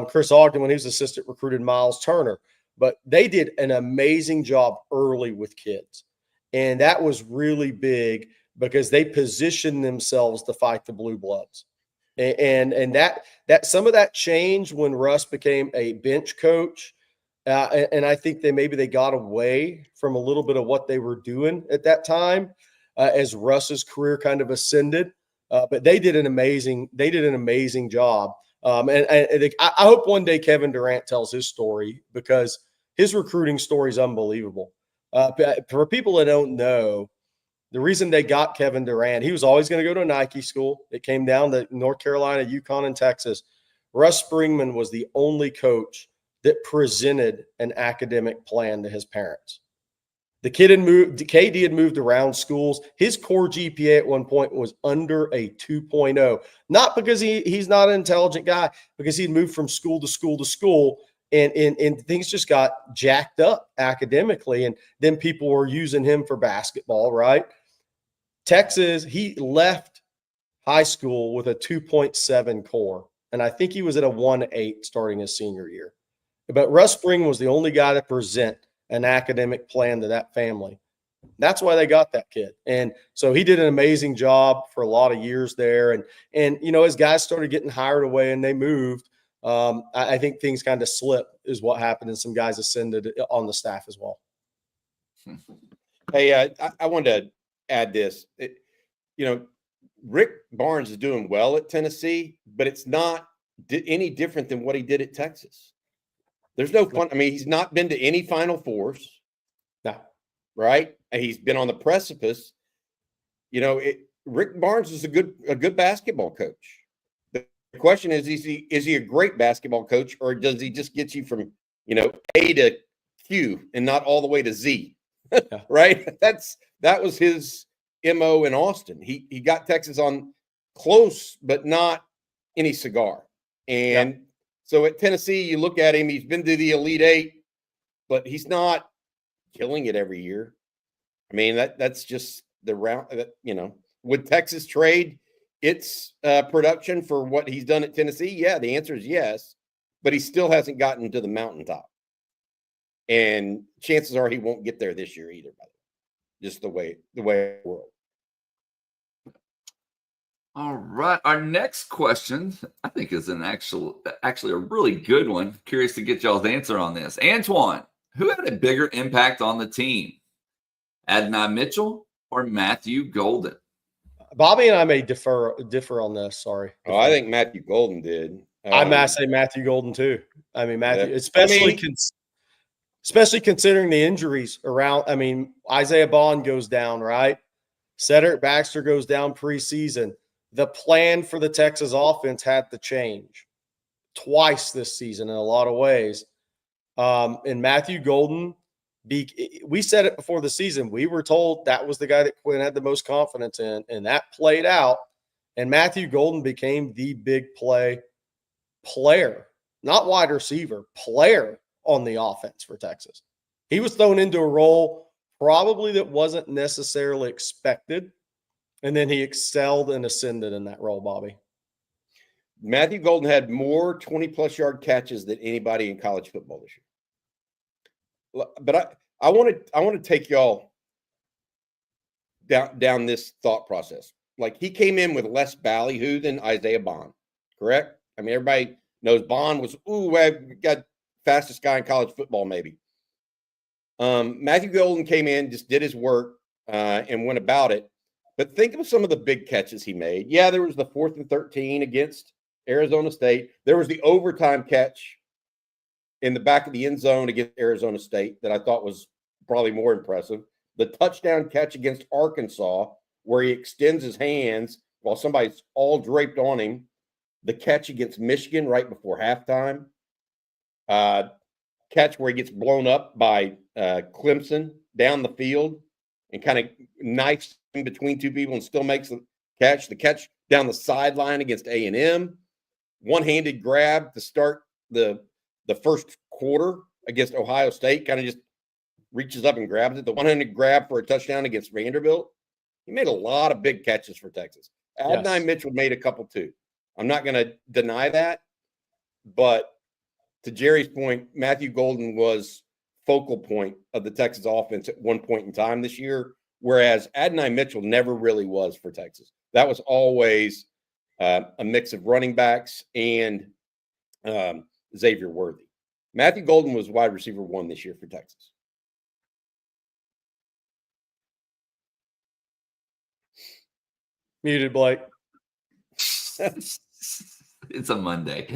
Chris Ogden, when he was assistant, recruited Miles Turner. But they did an amazing job early with kids. And that was really big because they positioned themselves to fight the Blue Bloods. And that some of that changed when Russ became a bench coach. And I think they got away from a little bit of what they were doing at that time as Russ's career kind of ascended. But they did an amazing job. And I hope one day Kevin Durant tells his story because his recruiting story is unbelievable. For people that don't know, the reason they got Kevin Durant, he was always going to go to a Nike school. It came down to North Carolina, UConn, and Texas. Russ Springman was the only coach that presented an academic plan to his parents. The kid had moved, KD had moved around schools. His core GPA at one point was under a 2.0, not because he's not an intelligent guy, because he'd moved from school to school to school, and things just got jacked up academically. And then people were using him for basketball, right? Texas, he left high school with a 2.7 core, and I think he was at a 1.8 starting his senior year. But Russ Spring was the only guy to present an academic plan to that family. That's why they got that kid. And so he did an amazing job for a lot of years there. And as guys started getting hired away and they moved, I think things kind of slipped is what happened, and some guys ascended on the staff as well. Hey, I wanted to add this. Rick Barnes is doing well at Tennessee, but it's not any different than what he did at Texas. There's no fun. I mean, he's not been to any Final Fours. No. Right? And he's been on the precipice. Rick Barnes is a good basketball coach. The question is he a great basketball coach, or does he just get you from, A to Q and not all the way to Z? Yeah. Right? That was his MO in Austin. He got Texas on close, but not any cigar. And yeah. So at Tennessee, you look at him, he's been to the Elite Eight, but he's not killing it every year. I mean, that's just the route that, would Texas trade its production for what he's done at Tennessee? Yeah, the answer is yes, but he still hasn't gotten to the mountaintop. And chances are he won't get there this year either, by the way. Just the way the world. All right. Our next question, I think, is actually a really good one. Curious to get y'all's answer on this. Antoine, who had a bigger impact on the team? Adonai Mitchell or Matthew Golden? Bobby and I may differ on this. Sorry. Oh, I think Matthew Golden did. I might say Matthew Golden too. I mean, Matthew, especially considering the injuries around. I mean, Isaiah Bond goes down, right? Cedric Baxter goes down preseason. The plan for the Texas offense had to change twice this season in a lot of ways. And Matthew Golden, we said it before the season. We were told that was the guy that Quinn had the most confidence in, and that played out. And Matthew Golden became the big play player, not wide receiver, player on the offense for Texas. He was thrown into a role probably that wasn't necessarily expected. And then he excelled and ascended in that role, Bobby. Matthew Golden had more 20-plus yard catches than anybody in college football this year. But I want to take y'all down this thought process. Like, he came in with less ballyhoo than Isaiah Bond, correct? I mean, everybody knows Bond was, I got fastest guy in college football, maybe. Matthew Golden came in, just did his work, and went about it. But think of some of the big catches he made. Yeah, there was the 4th and 13 against Arizona State. There was the overtime catch in the back of the end zone against Arizona State that I thought was probably more impressive. The touchdown catch against Arkansas, where he extends his hands while somebody's all draped on him. The catch against Michigan right before halftime. Catch where he gets blown up by Clemson down the field and kind of knifes in between two people and still makes the catch. The catch down the sideline against A&M. One-handed grab to start the first quarter against Ohio State, kind of just reaches up and grabs it. The one-handed grab for a touchdown against Vanderbilt. He made a lot of big catches for Texas. Adonai Mitchell made a couple too. I'm not going to deny that, but to Jerry's point, Matthew Golden was focal point of the Texas offense at one point in time this year, whereas Adonai Mitchell never really was for Texas. That was always a mix of running backs and Xavier Worthy. Matthew Golden was wide receiver 1 this year for Texas. Muted, Blake. It's a Monday.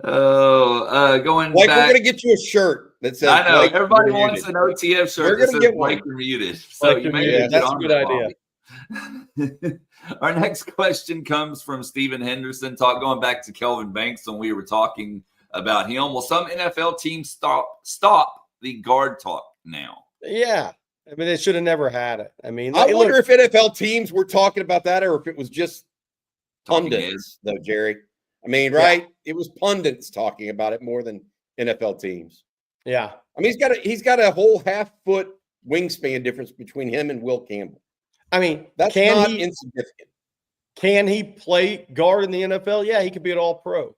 Oh, going Blake, back. we're going to get you a shirt that says, I know. Blake, Everybody wants an OTF shirt that says get Blake, one. you're muted. So Blake, you may muted. That's a good idea. Our next question comes from Stephen Henderson, going back to Kelvin Banks when we were talking about him. Will some NFL teams stop the guard talk now? Yeah. I mean, they should have never had it. I mean, I wonder if NFL teams were talking about that or if it was just pundits, though, Jerry. I mean, right? Yeah. It was pundits talking about it more than NFL teams. Yeah. I mean, he's got a whole half-foot wingspan difference between him and Will Campbell. I mean, that's not insignificant. Can he play guard in the NFL? Yeah, he could be an all-pro.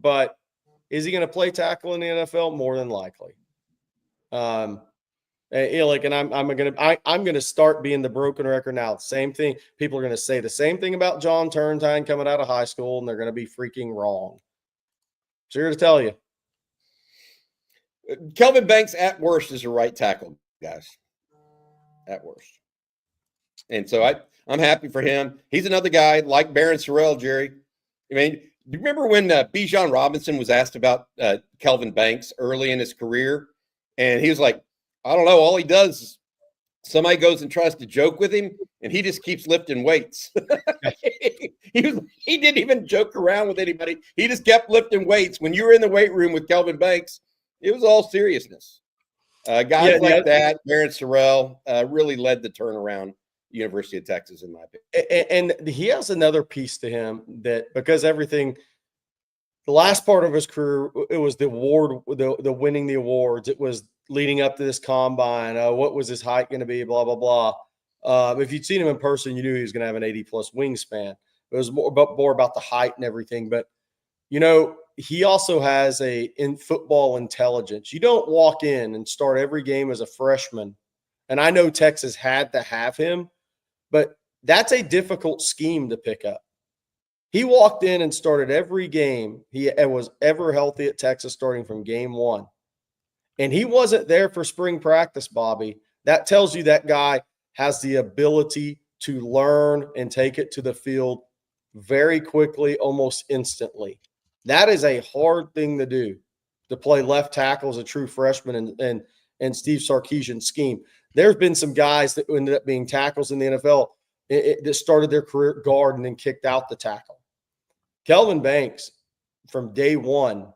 But is he going to play tackle in the NFL? More than likely. I'm gonna start being the broken record now. Same thing. People are gonna say the same thing about John Turntine coming out of high school, and they're gonna be freaking wrong. So here to tell you, Kelvin Banks at worst is a right tackle, guys. At worst, and so I'm happy for him. He's another guy like Barron Sorrell, Jerry. I mean, do you remember when Bijan Robinson was asked about Kelvin Banks early in his career, and he was like, I don't know. All he does is somebody goes and tries to joke with him, and he just keeps lifting weights. He didn't even joke around with anybody. He just kept lifting weights. When you were in the weight room with Kelvin Banks, it was all seriousness. Guys like that, Barron Sorrell, really led the turnaround University of Texas, in my opinion. And he has another piece to him that because everything – the last part of his career, it was the award, the winning the awards. It was leading up to this combine. What was his height going to be? Blah, blah, blah. If you'd seen him in person, you knew he was going to have an 80-plus wingspan. It was more about the height and everything. But, you know, he also has in football intelligence. You don't walk in and start every game as a freshman. And I know Texas had to have him, but that's a difficult scheme to pick up. He walked in and started every game. He was ever healthy at Texas starting from game 1. And he wasn't there for spring practice, Bobby. That tells you that guy has the ability to learn and take it to the field very quickly, almost instantly. That is a hard thing to do, to play left tackle as a true freshman and Steve Sarkisian's scheme. There's been some guys that ended up being tackles in the NFL that started their career guard and then kicked out the tackle. Kelvin Banks, from day one,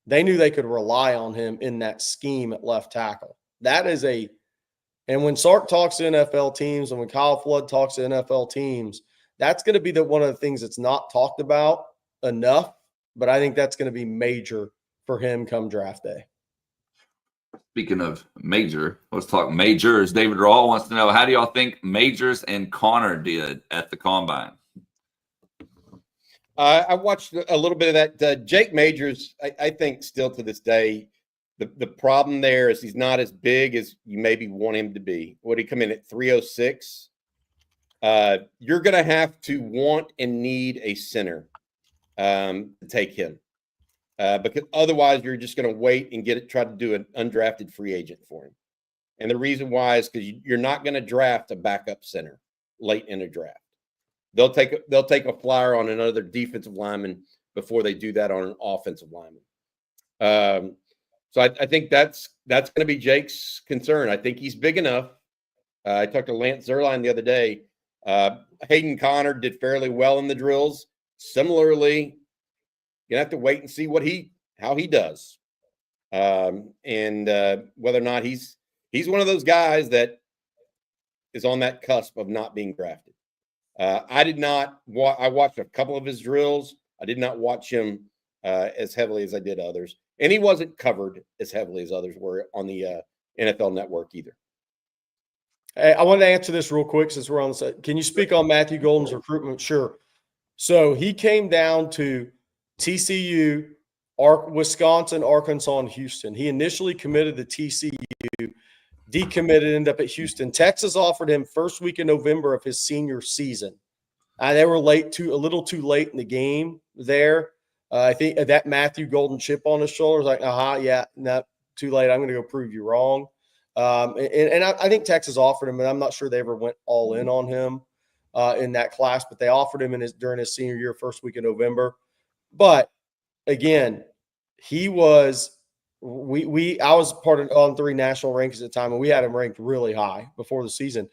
they knew they could rely on him in that scheme at left tackle. That is and when Sark talks to NFL teams and when Kyle Flood talks to NFL teams, that's going to be one of the things that's not talked about enough, but I think that's going to be major for him come draft day. Speaking of major, let's talk majors. David Rawl wants to know, how do y'all think Majors and Connor did at the Combine? I watched a little bit of that. Jake Majors, I think still to this day, The problem there is he's not as big as you maybe want him to be. Would he come in at 306? You're going to have to want and need a center to take him. Because otherwise you're just going to wait and try to do an undrafted free agent for him. And the reason why is because you're not going to draft a backup center late in a draft. They'll take a flyer on another defensive lineman before they do that on an offensive lineman. So I think that's going to be Jake's concern. I think he's big enough. I talked to Lance Zerline the other day. Hayden Connor did fairly well in the drills. Similarly, you have to wait and see how he does, and whether or not he's one of those guys that is on that cusp of not being drafted. I watched a couple of his drills. I did not watch him as heavily as I did others. And he wasn't covered as heavily as others were on the NFL Network either. Hey, I wanted to answer this real quick since we're on the side. Can you speak on Matthew Golden's recruitment? Sure. So he came down to TCU, Wisconsin, Arkansas, and Houston. He initially committed to TCU, decommitted, ended up at Houston. Texas offered him first week in November of his senior season. They were a little too late in the game there. I think that Matthew Golden chip on his shoulder was like, yeah, not too late. I'm going to go prove you wrong. And I think Texas offered him, and I'm not sure they ever went all in on him in that class, but they offered him during his senior year, first week in November. But again, I was part of On3 national rankings at the time, and we had him ranked really high before the season.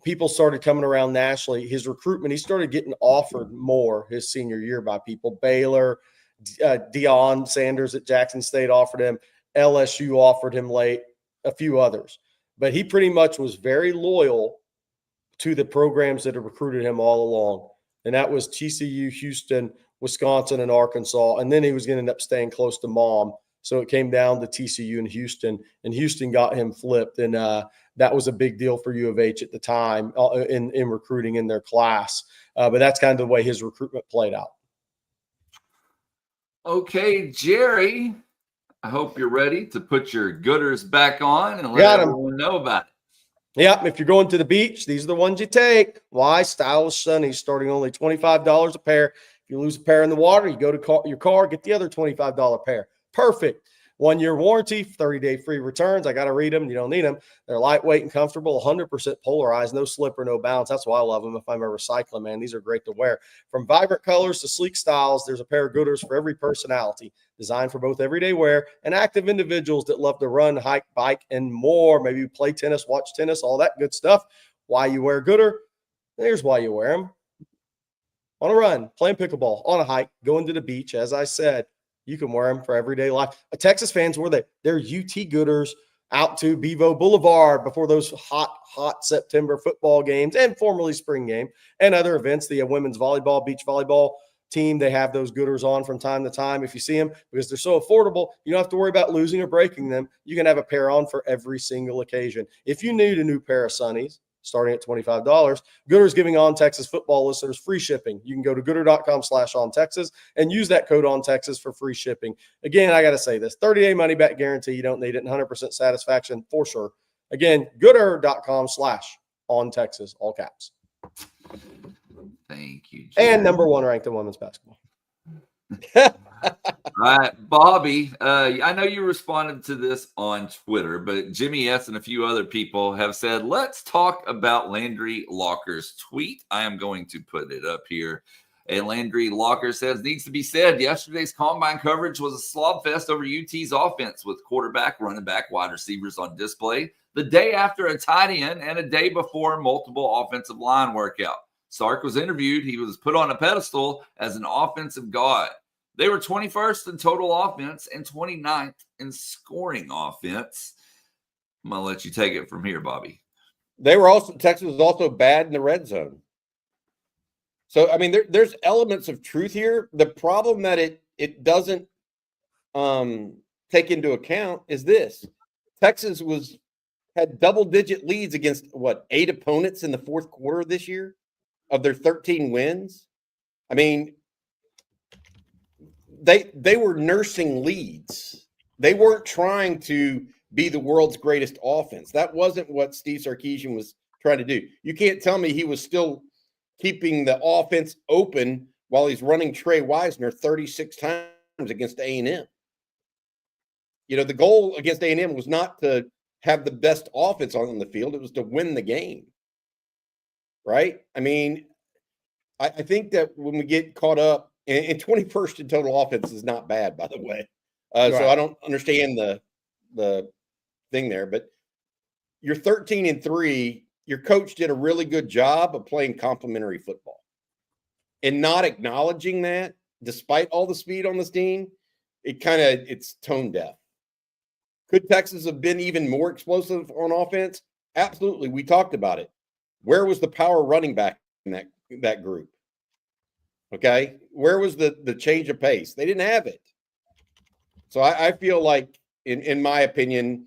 People started coming around nationally. His recruitment, he started getting offered more his senior year by people. Baylor, Deion Sanders at Jackson State offered him. LSU offered him late, a few others. But he pretty much was very loyal to the programs that had recruited him all along. And that was TCU, Houston, Wisconsin, and Arkansas. And then he was going to end up staying close to mom. So it came down to TCU and Houston got him flipped. And that was a big deal for U of H at the time in recruiting in their class. But that's kind of the way his recruitment played out. Okay, Jerry, I hope you're ready to put your gooders back on and let everyone know about it. Yeah, if you're going to the beach, these are the ones you take. Why? Stylish Sunnies starting only $25 a pair. If you lose a pair in the water, you go to your car, get the other $25 pair. Perfect. 1-year warranty, 30-day free returns. I got to read them. You don't need them. They're lightweight and comfortable, 100% polarized, no slipper, no bounce. That's why I love them. If I'm ever cycling, man, these are great to wear. From vibrant colors to sleek styles, there's a pair of gooders for every personality, designed for both everyday wear and active individuals that love to run, hike, bike, and more. Maybe you play tennis, watch tennis, all that good stuff. Why you wear gooder? Here's why you wear them. On a run, playing pickleball, on a hike, going to the beach, as I said. You can wear them for everyday life. Texas fans, they're UT gooders out to Bevo Boulevard before those hot September football games and formerly spring game and other events. The women's volleyball, beach volleyball team, they have those gooders on from time to time. If you see them, because they're so affordable, you don't have to worry about losing or breaking them. You can have a pair on for every single occasion. If you need a new pair of Sunnies, starting at $25. Gooder's giving On Texas football listeners free shipping. You can go to gooder.com/OnTexas and use that code OnTexas for free shipping. Again, I got to say this, 30-day money-back guarantee. You don't need it, and 100% satisfaction for sure. Again, gooder.com/OnTexas, all caps. Thank you, Jerry. And number 1 ranked in women's basketball. All right, Bobby, I know you responded to this on Twitter, but Jimmy S. and a few other people have said, let's talk about Landry Locker's tweet. I am going to put it up here. And Landry Locker says, needs to be said, yesterday's combine coverage was a slob fest over UT's offense with quarterback, running back, wide receivers on display the day after a tight end and a day before multiple offensive line workout. Sark was interviewed. He was put on a pedestal as an offensive god. They were 21st in total offense and 29th in scoring offense. I'm going to let you take it from here, Bobby. Texas was also bad in the red zone. So, I mean, there's elements of truth here. The problem that it doesn't take into account is this. Texas had double-digit leads against, 8 opponents in the fourth quarter this year of their 13 wins? I mean, they were nursing leads They weren't trying to be the world's greatest offense. That wasn't what Steve Sarkisian was trying to do. You can't tell me he was still keeping the offense open while he's running Trey Wisner 36 times against A&M. You know, the goal against A&M was not to have the best offense on the field. It was to win the game. Right? I mean, I think that when we get caught up, and 21st in total offense is not bad, by the way. So I don't understand the thing there, but you're 13-3. Your coach did a really good job of playing complementary football and not acknowledging that, despite all the speed on this team. It's tone deaf. Could Texas have been even more explosive on offense? Absolutely. We talked about it. Where was the power running back in that group? Okay. Where was the change of pace? They didn't have it. So I feel like, in my opinion,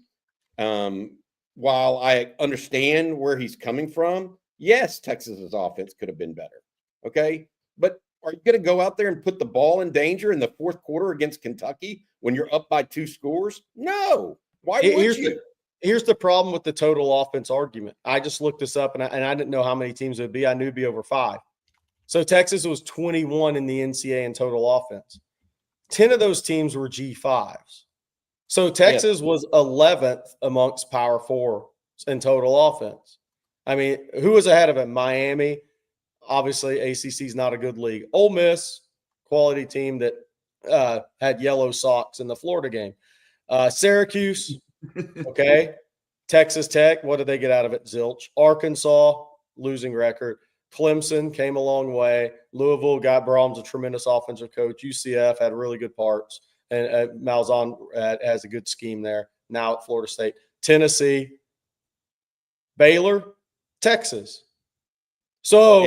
while I understand where he's coming from, yes, Texas's offense could have been better. Okay. But are you going to go out there and put the ball in danger in the fourth quarter against Kentucky when you're up by 2 scores? No. Why would you? Here's the problem with the total offense argument. I just looked this up, and I didn't know how many teams it would be. I knew it'd be over 5. So Texas was 21 in the NCAA in total offense. 10 of those teams were G5s. So Texas was 11th amongst Power 4 in total offense. I mean, who was ahead of it? Miami. Obviously, ACC is not a good league. Ole Miss, quality team that had yellow socks in the Florida game. Syracuse, okay. Texas Tech, what did they get out of it? Zilch. Arkansas, losing record. Clemson came a long way. Louisville, Guy Brahms, a tremendous offensive coach. UCF had really good parts. And Malzahn has a good scheme there. Now at Florida State. Tennessee, Baylor, Texas. So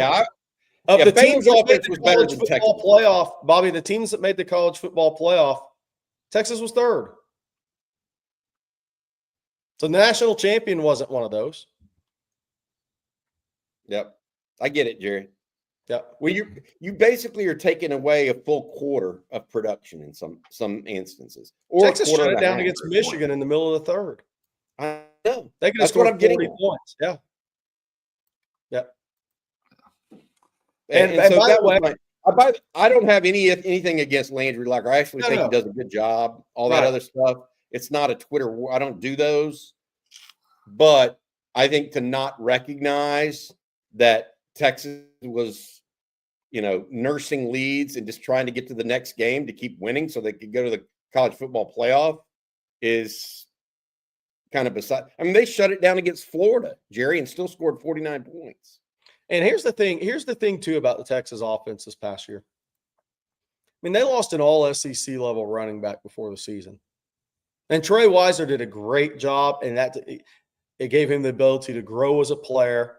the teams that made the college football playoff, Bobby, the teams that made the college football playoff, Texas was 3rd. So the national champion wasn't one of those. Yep. I get it, Jerry. Yeah. Well, you basically are taking away a full quarter of production in some instances. Or Texas shut it down against Michigan in the middle of the 3rd. I know. They could have scored 40 points. Yeah. Yeah. And so by the way, I don't have anything against Landry Locker. I actually think he does a good job. All that other stuff. It's not a Twitter war. I don't do those. But I think to not recognize that Texas was, nursing leads and just trying to get to the next game to keep winning so they could go to the college football playoff is kind of beside. I mean, they shut it down against Florida, Jerry, and still scored 49 points. And here's the thing too about the Texas offense this past year. I mean, they lost an all SEC level running back before the season. And Trey Wisner did a great job, and that it gave him the ability to grow as a player.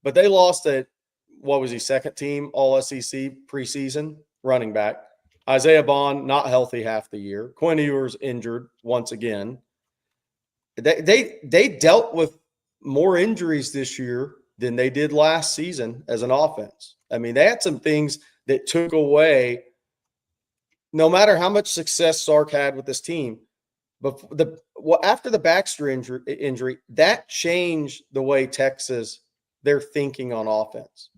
But they lost what was he, second team all SEC preseason running back. Isaiah Bond, not healthy half the year. Quinn Ewers injured once again. They dealt with more injuries this year than they did last season as an offense. I mean, they had some things that took away, no matter how much success Sark had with this team. But after the Baxter injury, that changed the way Texas, they're thinking on offense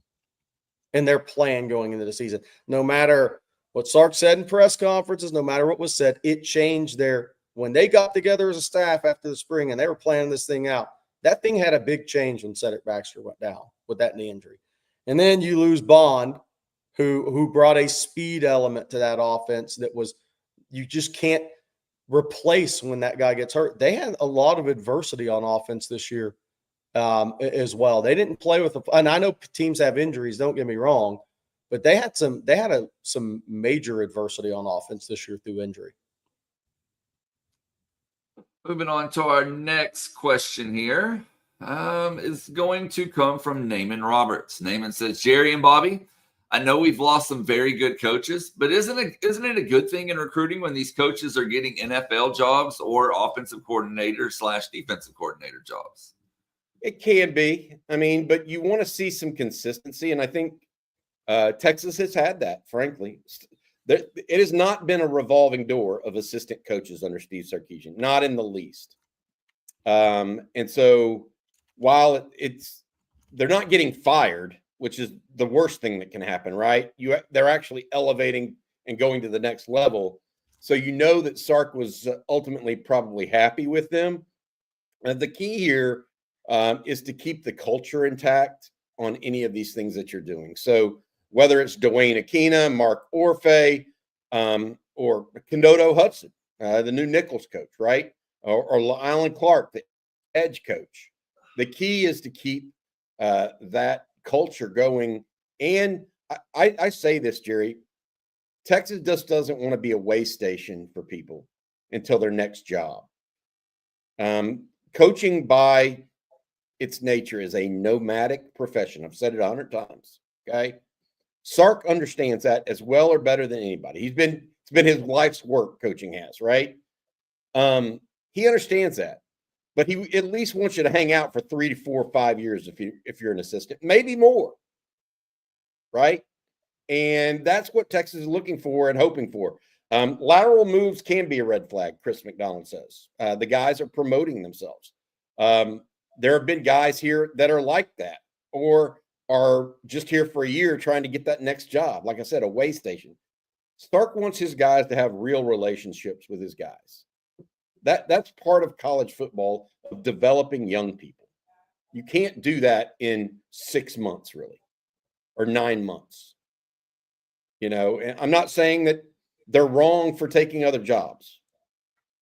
and their plan going into the season. No matter what Sark said in press conferences, no matter what was said, it changed when they got together as a staff after the spring and they were planning this thing out. That thing had a big change when Cedric Baxter went down with that knee injury. And then you lose Bond, who brought a speed element to that offense that was you just can't replace when that guy gets hurt. They had a lot of adversity on offense this year as well. They didn't play with and I know teams have injuries, don't get me wrong, but they had some major adversity on offense this year through injury. Moving on to our next question here is going to come from Naaman Roberts. Naaman says, Jerry and Bobby, I know we've lost some very good coaches, but isn't it a good thing in recruiting when these coaches are getting NFL jobs or offensive coordinator / defensive coordinator jobs? It can be. I mean, but you want to see some consistency, and I think Texas has had that, frankly. It has not been a revolving door of assistant coaches under Steve Sarkisian, not in the least. And so while they're not getting fired, which is the worst thing that can happen, right? They're actually elevating and going to the next level. So you know that Sark was ultimately probably happy with them. And the key here is to keep the culture intact on any of these things that you're doing. So whether it's Dwayne Aquina, Mark Orfe, or Kendodo Hudson, the new Nichols coach, right? Or Alan Clark, the edge coach. The key is to keep that culture going. And I say this, Jerry, Texas just doesn't want to be a way station for people until their next job. Coaching by its nature is a nomadic profession. I've said it 100 times. Okay. Sark understands that as well or better than anybody. It's been his life's work, coaching has, right? He understands that, but he at least wants you to hang out for 3 to 4 or 5 years if you're an assistant, maybe more, right? And that's what Texas is looking for and hoping for. Lateral moves can be a red flag, Chris McDonald says. The guys are promoting themselves. There have been guys here that are like that or are just here for a year trying to get that next job. Like I said, a way station. Stark wants his guys to have real relationships with his guys. That's part of college football, of developing young people. You can't do that in 6 months, really, or 9 months. And I'm not saying that they're wrong for taking other jobs.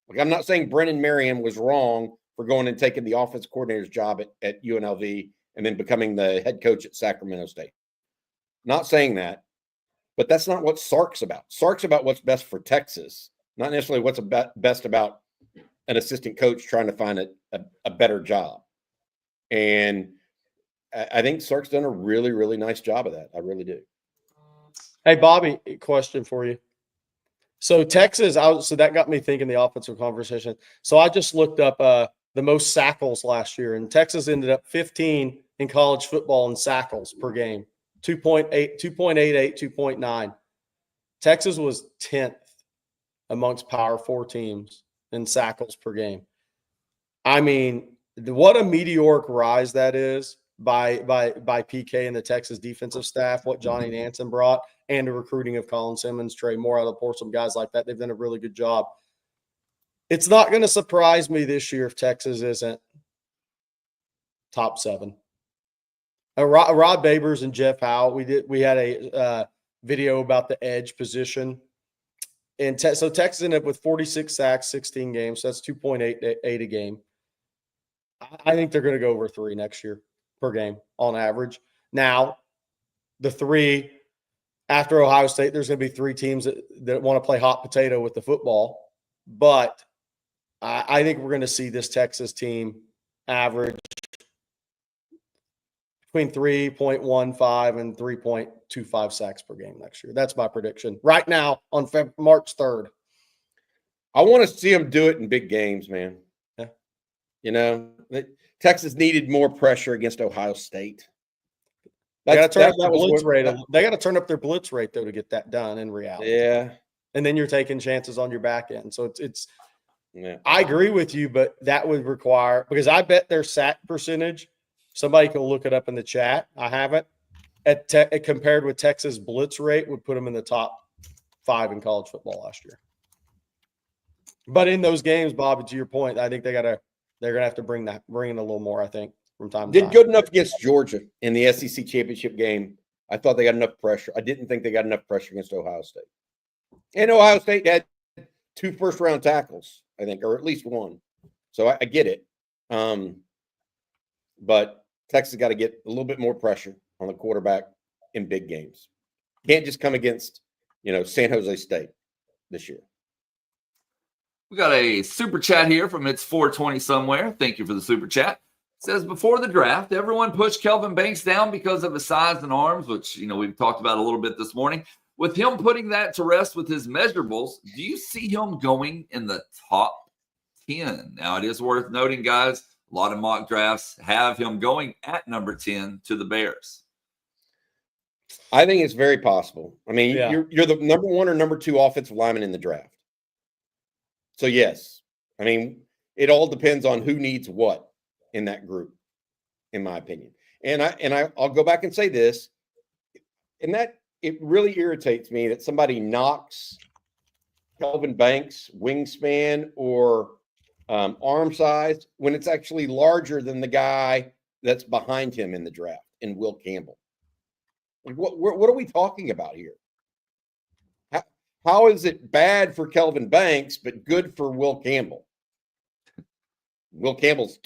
Like, I'm not saying Brennan Merriam was wrong for going and taking the offense coordinator's job at UNLV and then becoming the head coach at Sacramento State. Not saying that, but that's not what Sark's about. Sark's about what's best for Texas, not necessarily what's best about an assistant coach trying to find a better job. And I think Sark's done a really, really nice job of that. I really do. Hey, Bobby, question for you. So Texas, so that got me thinking the offensive conversation. So I just looked up the most sackles last year, and Texas ended up 15 in college football in sackles per game, 2.8, 2.88, 2.9. Texas was 10th amongst Power 4 teams in sackles per game. I mean, what a meteoric rise that is by PK and the Texas defensive staff, what Johnny Nansen brought, and the recruiting of Colin Simmons, Trey Moore out of Port, some guys like that. They've done a really good job. It's not going to surprise me this year if Texas isn't top 7. Rod Babers and Jeff Howe, we had a video about the edge position. And so Texas ended up with 46 sacks, 16 games. So that's 2.88 a game. I think they're going to go over 3 next year per game on average. Now, the 3 after Ohio State, there's going to be 3 teams that want to play hot potato with the football. But I think we're going to see this Texas team average between 3.15 and 3.25 sacks per game next year. That's my prediction right now on March 3rd. I want to see them do it in big games, man. Yeah. Texas needed more pressure against Ohio State. They got to turn up their blitz rate. They got to turn up their blitz rate, though, to get that done in reality. Yeah. And then you're taking chances on your back end. So it's yeah. I agree with you, but that would require – because I bet their sack percentage – somebody can look it up in the chat. I haven't. Compared with Texas blitz rate, would put them in the top 5 in college football last year. But in those games, Bob, to your point, I think they're gonna have to bring in a little more. I think from time to time. Did good enough against Georgia in the SEC championship game. I thought they got enough pressure. I didn't think they got enough pressure against Ohio State. And Ohio State had 2 first-round tackles, I think, or at least 1. So I get it. But Texas got to get a little bit more pressure on the quarterback in big games. Can't just come against, San Jose State this year. We got a super chat here from It's 420 Somewhere. Thank you for the super chat. It says, before the draft, everyone pushed Kelvin Banks down because of his size and arms, which, we've talked about a little bit this morning. With him putting that to rest with his measurables, do you see him going in the top 10? Now, it is worth noting, guys, a lot of mock drafts have him going at number 10 to the Bears. I think it's very possible. I mean, Yeah. you're the number 1 or number 2 offensive lineman in the draft. So yes, I mean, it all depends on who needs what in that group, in my opinion. And I'll go back and say this, and that it really irritates me that somebody knocks Kelvin Banks' wingspan or arm size when it's actually larger than the guy that's behind him in the draft, in Will Campbell. Like, what are we talking about here? How is it bad for Kelvin Banks but good for Will Campbell? Will Campbell's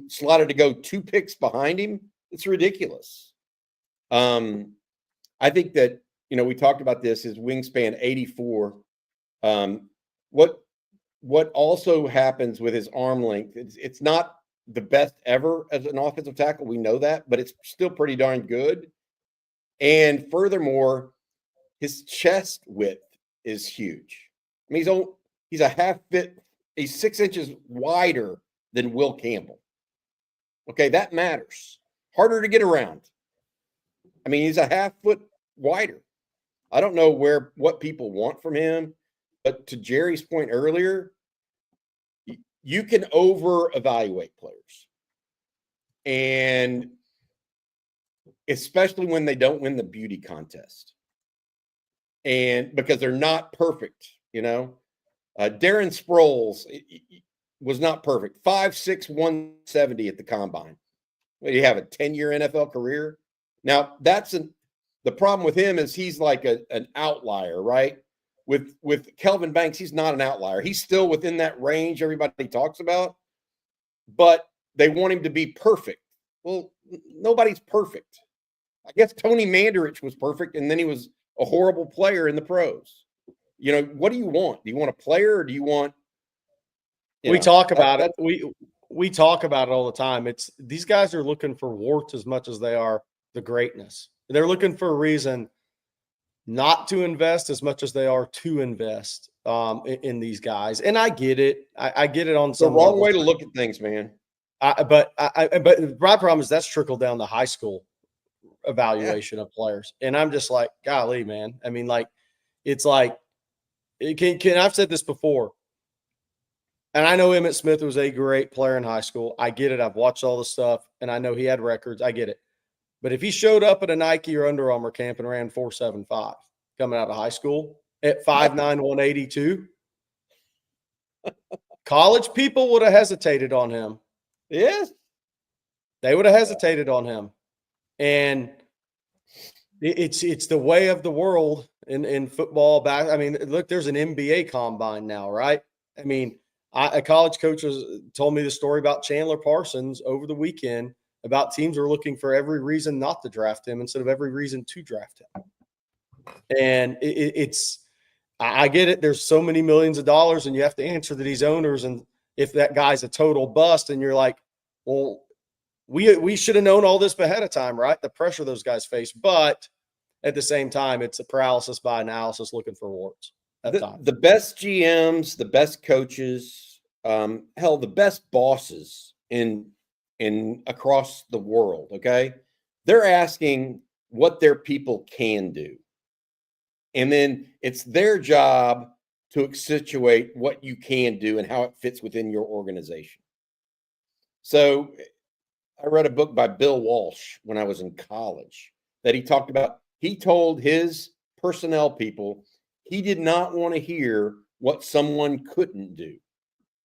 slotted to go 2 picks behind him. It's ridiculous. I think that, we talked about this, his wingspan 84. What also happens with his arm length, it's not the best ever as an offensive tackle. We know that, but it's still pretty darn good. And furthermore, his chest width is huge. I mean, he's a half fit. He's 6 inches wider than Will Campbell. Okay, that matters. Harder to get around. I mean, he's a half foot wider. I don't know what people want from him, but to Jerry's point earlier, you can over-evaluate players. And especially when they don't win the beauty contest. And because they're not perfect, Darren Sproles was not perfect. 5'6", 170 at the combine. Well, you have a 10-year NFL career. Now, the problem with him is he's like an outlier, right? With Kelvin Banks, he's not an outlier. He's still within that range everybody talks about, but they want him to be perfect. Well, nobody's perfect. I guess Tony Mandarich was perfect, and then he was a horrible player in the pros. What do you want? Do you want a player, or do you want? We talk about it. We talk about it all the time. It's these guys are looking for warts as much as they are the greatness. They're looking for a reason not to invest as much as they are to invest in these guys. And I get it. I get it on some the wrong way to look at things, man. But my problem is that's trickled down to high school evaluation of players. And I'm just like, golly, man. I mean, like, it's like, I've said this before. And I know Emmitt Smith was a great player in high school. I get it. I've watched all the stuff, and I know he had records. I get it. But if he showed up at a Nike or Under Armour camp and ran 4.75 coming out of high school at 5'9", 182, college people would have hesitated on him. Yes. They would have hesitated on him. And it's the way of the world in football. I mean, look, there's an NBA combine now, right? I mean, a college coach told me the story about Chandler Parsons over the weekend about teams are looking for every reason not to draft him instead of every reason to draft him. And I get it. There's so many millions of dollars, and you have to answer to these owners. And if that guy's a total bust, and you're like, well, we should have known all this ahead of time, right? The pressure those guys face. But at the same time, it's a paralysis by analysis looking for warts. The best GMs, the best coaches, the best bosses in across the world, okay? They're asking what their people can do. And then it's their job to accentuate what you can do and how it fits within your organization. So I read a book by Bill Walsh when I was in college that he talked about. He told his personnel people he did not want to hear what someone couldn't do.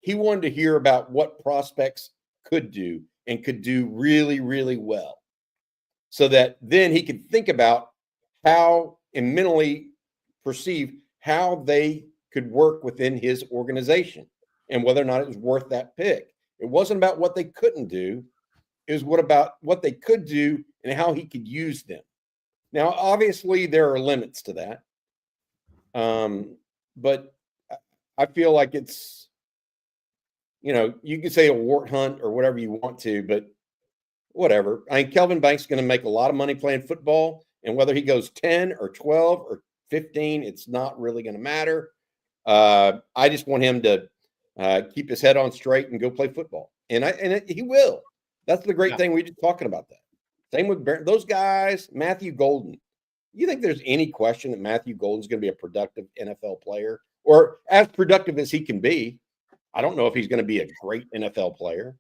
He wanted to hear about what prospects could do and could do really, really well, so that then he could think about how and mentally perceive how they could work within his organization and whether or not it was worth that pick. It wasn't about what they couldn't do. It was about what they could do and how he could use them. Now, obviously, there are limits to that. But I feel like it's, you can say a wart hunt or whatever you want to, but whatever. I mean, Kelvin Banks is going to make a lot of money playing football, and whether he goes 10 or 12 or 15, it's not really going to matter. I just want him to keep his head on straight and go play football. And he will. That's the great thing. We're just talking about that. Same with those guys. Matthew Golden. You think there's any question that Matthew Golden's going to be a productive NFL player, or as productive as he can be? I don't know if he's going to be a great NFL player,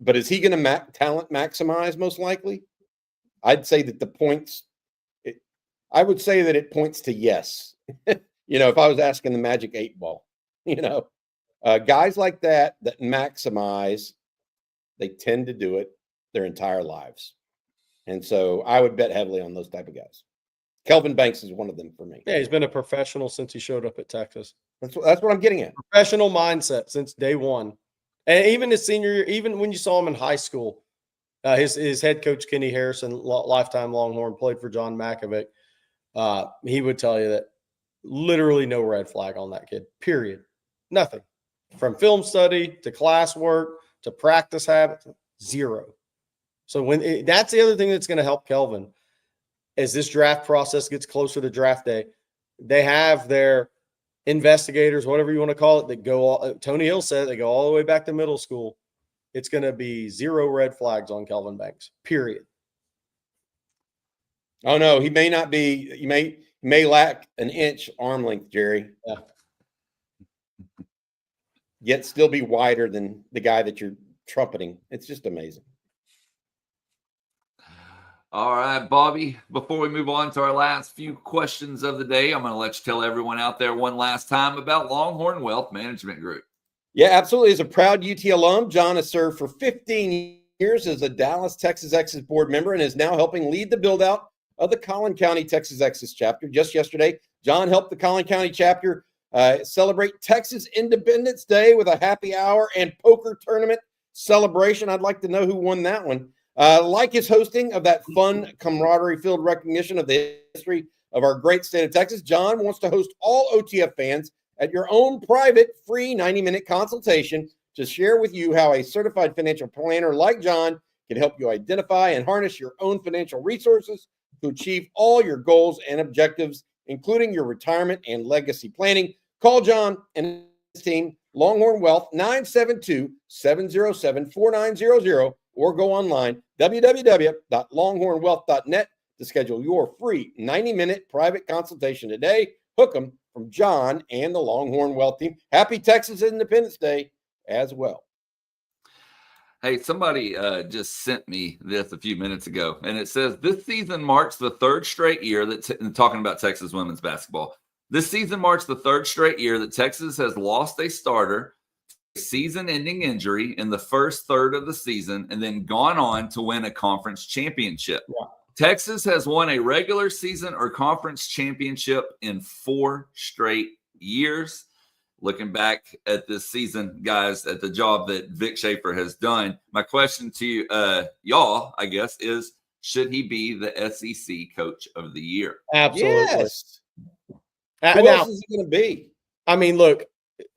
but is he going to talent maximize? Most likely, I'd say that the points. I would say that it points to yes. If I was asking the Magic 8 Ball, guys like that maximize, they tend to do it their entire lives. And so I would bet heavily on those type of guys. Kelvin Banks is one of them for me. Yeah, he's been a professional since he showed up at Texas. That's what I'm getting at. Professional mindset since day one. And even his senior year, even when you saw him in high school, his head coach, Kenny Harrison, lifetime Longhorn, played for John Makovic. He would tell you that literally no red flag on that kid, period. Nothing. From film study to class work to practice habits, zero. So that's the other thing that's going to help Kelvin as this draft process gets closer to draft day. They have their investigators, whatever you want to call it, that go Tony Hill said they go all the way back to middle school. It's going to be zero red flags on Kelvin Banks, period. Oh no, he may not be. He may lack an inch arm length, Jerry. Yeah. Yet still be wider than the guy that you're trumpeting. It's just amazing. All right, Bobby, before we move on to our last few questions of the day, I'm going to let you tell everyone out there one last time about Longhorn Wealth Management Group. Yeah, absolutely. As a proud UT alum, John has served for 15 years as a Dallas, Texas Exes board member and is now helping lead the build-out of the Collin County Texas Exes chapter. Just yesterday, John helped the Collin County chapter celebrate Texas Independence Day with a happy hour and poker tournament celebration. I'd like to know who won that one. Like his hosting of that fun, camaraderie-filled recognition of the history of our great state of Texas, John wants to host all OTF fans at your own private, free 90-minute consultation to share with you how a certified financial planner like John can help you identify and harness your own financial resources to achieve all your goals and objectives, including your retirement and legacy planning. Call John and his team, Longhorn Wealth, 972-707-4900, or go online, www.longhornwealth.net, to schedule your free 90-minute private consultation today. Hook 'em from John and the Longhorn Wealth team. Happy Texas Independence Day as well. Hey, somebody just sent me this a few minutes ago, and it says this season marks the third straight year that talking about Texas women's basketball. This season marks the third straight year that Texas has lost a starter, season-ending injury in the first third of the season, and then gone on to win a conference championship. Yeah. Texas has won a regular season or conference championship in 4 straight years. Looking back at this season, guys, at the job that Vic Schaefer has done, my question to you, y'all, I guess, is should he be the SEC Coach of the Year? Absolutely. Yes. Who else is it going to be? I mean, look,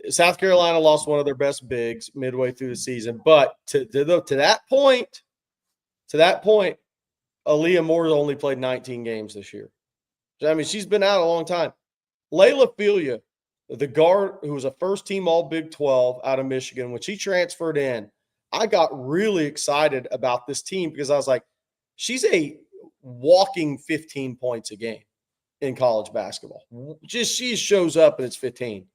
South Carolina lost one of their best bigs midway through the season, but to that point, Aaliyah Moore's only played 19 games this year. I mean, she's been out a long time. Layla Filia, the guard who was a first-team All-Big 12 out of Michigan, when she transferred in, I got really excited about this team because I was like, she's a walking 15 points a game in college basketball. Just she shows up and it's 15.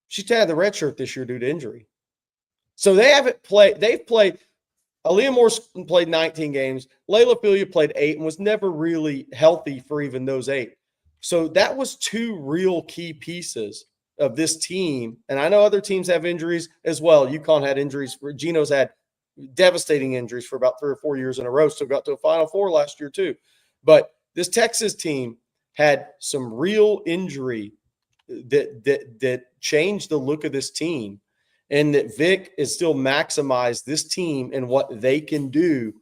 She's had the red shirt this year due to injury. So they haven't played. They've played. Aaliyah Moore played 19 games. Layla Filia played 8 and was never really healthy for even those 8. So that was 2 real key pieces of this team. And I know other teams have injuries as well. UConn had injuries. Geno's had devastating injuries for about 3 or 4 years in a row. Still got to a Final Four last year too. But this Texas team had some real injury that changed the look of this team, and that Vic is still maximized this team and what they can do.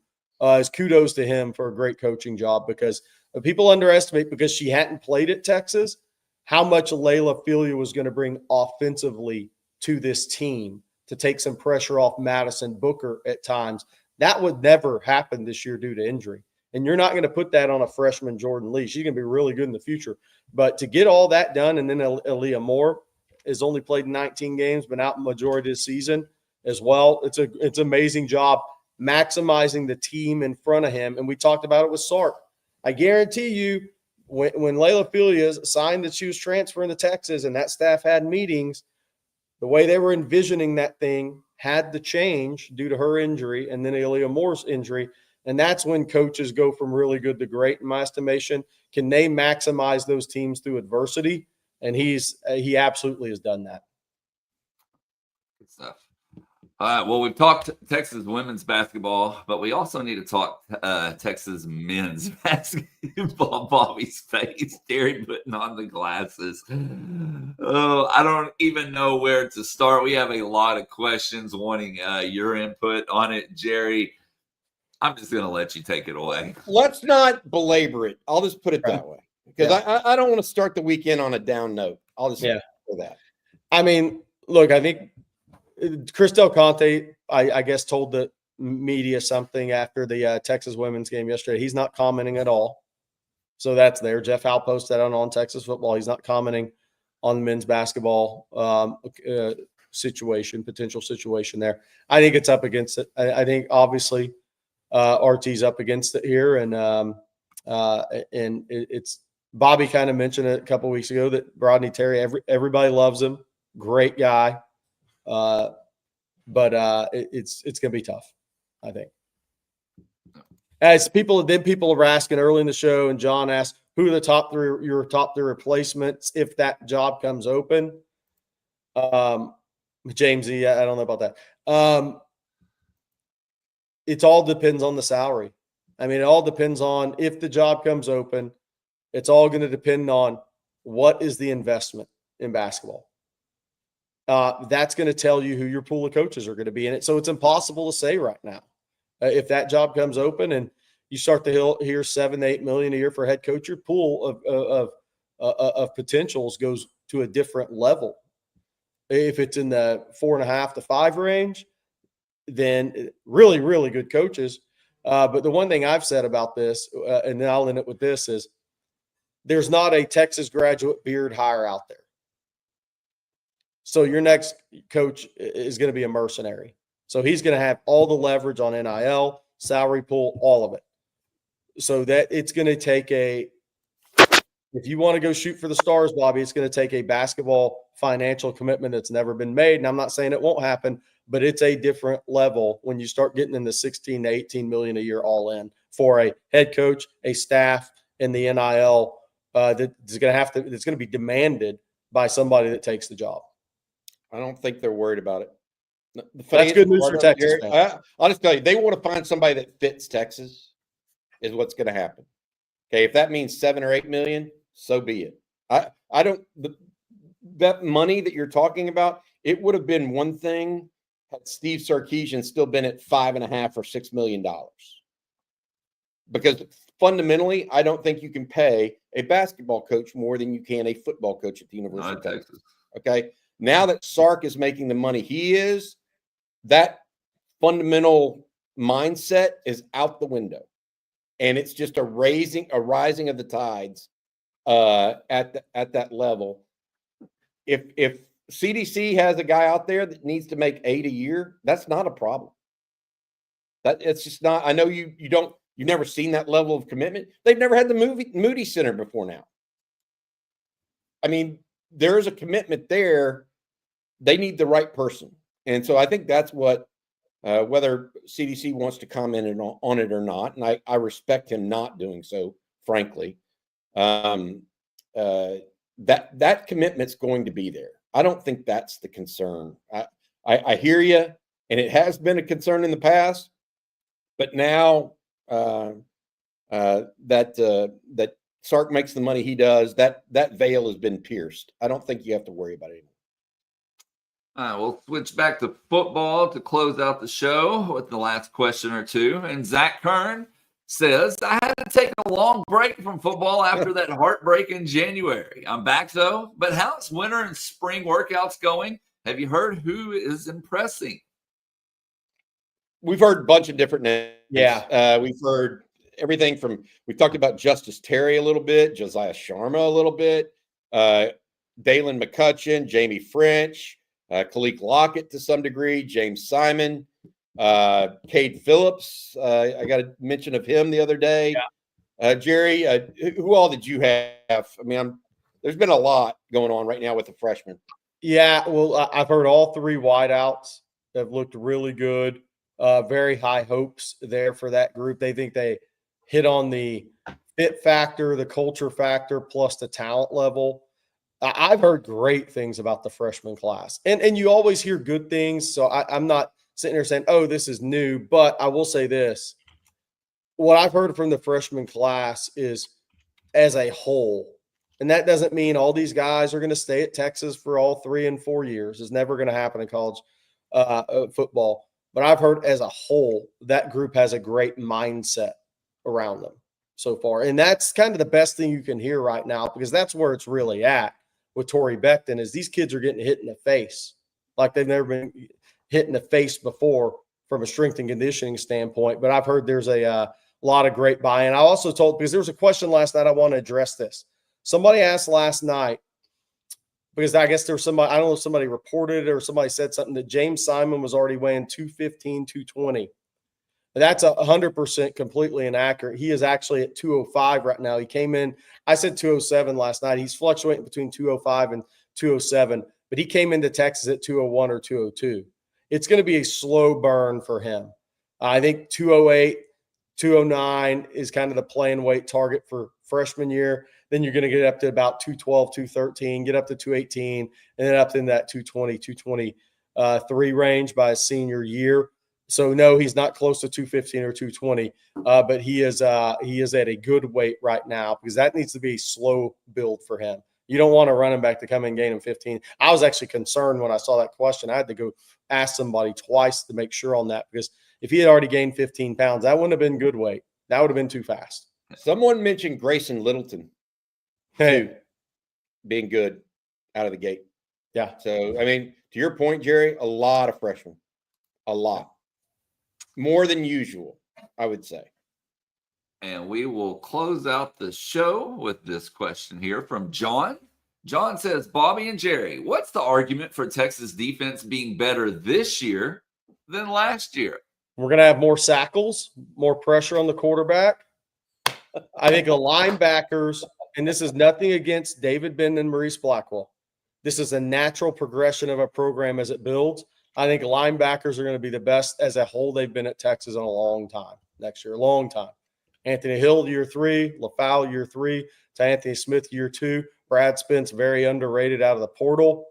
Is kudos to him for a great coaching job, because people underestimate, because she hadn't played at Texas, how much Layla Filia was going to bring offensively to this team to take some pressure off Madison Booker at times. That would never happen this year due to injury. And you're not going to put that on a freshman Jordan Lee. She's going to be really good in the future. But to get all that done, and then Aaliyah Moore has only played 19 games, been out the majority of the season as well. It's an amazing job. maximizing the team in front of him. And we talked about it with Sark. I guarantee you, when Layla Filias signed that she was transferring to Texas and that staff had meetings, the way they were envisioning that thing had to change due to her injury and then Aaliyah Moore's injury. And that's when coaches go from really good to great, in my estimation. Can they maximize those teams through adversity? And he absolutely has done that. Good stuff. All right. Well, we've talked Texas women's basketball, but we also need to talk Texas men's basketball. Bobby's face, Terry putting on the glasses. Oh, I don't even know where to start. We have a lot of questions wanting your input on it, Jerry. I'm just going to let you take it away. Let's not belabor it. I'll just put it that way, because I don't want to start the weekend on a down note. I'll just say that. I mean, look, I think Chris Del Conte, I guess, told the media something after the Texas women's game yesterday. He's not commenting at all. So that's there. Jeff Howe posted that on Texas football. He's not commenting on the men's basketball potential situation there. I think it's up against it. I think obviously RT's up against it here. And it's Bobby kind of mentioned it a couple of weeks ago that Rodney Terry, everybody loves him. Great guy. But it's going to be tough, I think. As people were asking early in the show, and John asked, who are your top three replacements if that job comes open? Jamesy, I don't know about that. It all depends on the salary. I mean, it all depends on if the job comes open. It's all going to depend on what is the investment in basketball. That's going to tell you who your pool of coaches are going to be in it. So it's impossible to say right now. If that job comes open and you start to hear $7 to $8 million a year for a head coach, your pool of potentials goes to a different level. If it's in the 4.5 to 5 range, then really, really good coaches. But the one thing I've said about this, and then I'll end it with this, is there's not a Texas graduate beard hire out there. So your next coach is going to be a mercenary. So he's going to have all the leverage on NIL, salary pool, all of it. So that it's going to take if you want to go shoot for the stars, Bobby, it's going to take a basketball financial commitment that's never been made. And I'm not saying it won't happen, but it's a different level when you start getting in the 16 to 18 million a year all in for a head coach, a staff, and the NIL that's going to be demanded by somebody that takes the job. I don't think they're worried about it. That's good news for Texas fans. I'll just tell you, they want to find somebody that fits Texas is what's going to happen. Okay, if that means 7 or 8 million, so be it. I don't that money that you're talking about, it would have been one thing had Steve Sarkisian still been at $5.5 or $6 million. Because fundamentally, I don't think you can pay a basketball coach more than you can a football coach at the University of Texas. Okay. Now that Sark is making the money he is, that fundamental mindset is out the window. And it's just a rising of the tides at that level. If CDC has a guy out there that needs to make 8 a year, that's not a problem. That it's just not. I know you've never seen that level of commitment. They've never had the Moody Center before now. I mean, there's a commitment there. They need the right person. And so I think that's what, whether CDC wants to comment on it or not, and I respect him not doing so, frankly, that commitment's going to be there. I don't think that's the concern. I hear you, and it has been a concern in the past, but now that Sark makes the money he does, that veil has been pierced. I don't think you have to worry about it anymore. All right, we'll switch back to football to close out the show with the last question or two. And Zach Kern says, I had to take a long break from football after that heartbreak in January. I'm back, though. But how's winter and spring workouts going? Have you heard who is impressing? We've heard a bunch of different names. Yeah. We've heard everything from, we talked about Justice Terry a little bit, Josiah Sharma a little bit, Dalen McCutcheon, Jamie French, Kalik Lockett to some degree, James Simon. Cade Phillips, I got a mention of him the other day. Jerry, who all did you have? I mean, there's been a lot going on right now with the freshmen. Yeah, well, I've heard all three wideouts have looked really good. Very high hopes there for that group. They think they hit on the fit factor, the culture factor, plus the talent level. I've heard great things about the freshman class, and you always hear good things. So I'm not sitting there saying, "Oh, this is new," but I will say this: what I've heard from the freshman class is, as a whole, and that doesn't mean all these guys are going to stay at Texas for all 3 and 4 years. It's never going to happen in college football. But I've heard as a whole that group has a great mindset around them so far, and that's kind of the best thing you can hear right now because that's where it's really at with Torrey Beckton is these kids are getting hit in the face like they've never been hit in the face before from a strength and conditioning standpoint. But I've heard there's a lot of great buy-in. I also told because there was a question last night. I want to address this. Somebody asked last night because I guess there was somebody, I don't know if somebody reported it or somebody said something that James Simon was already weighing 215, 220. That's 100% completely inaccurate. He is actually at 205 right now. He came in, I said 207 last night. He's fluctuating between 205 and 207, but he came into Texas at 201 or 202. It's going to be a slow burn for him. I think 208, 209 is kind of the playing weight target for freshman year. Then you're going to get up to about 212, 213, get up to 218, and then up in that 220, 223 range by his senior year. So no, he's not close to 215 or 220, but he is at a good weight right now because that needs to be a slow build for him. You don't want a running back to come in and gain him 15. I was actually concerned when I saw that question. I had to go ask somebody twice to make sure on that because if he had already gained 15 pounds, that wouldn't have been good weight. That would have been too fast. Someone mentioned Grayson Littleton too, being good out of the gate. Yeah. So, I mean, to your point, Jerry, a lot of freshmen, a lot. More than usual, I would say. And we will close out the show with this question here from John. John says, Bobby and Jerry, what's the argument for Texas defense being better this year than last year? We're going to have more sackles, more pressure on the quarterback. I think the linebackers, and this is nothing against David Benton and Maurice Blackwell. This is a natural progression of a program as it builds. I think linebackers are going to be the best as a whole they've been at Texas in a long time next year, a long time. Anthony Hill, year 3, LaFau, year 3, to Anthony Smith, year 2. Brad Spence, very underrated out of the portal.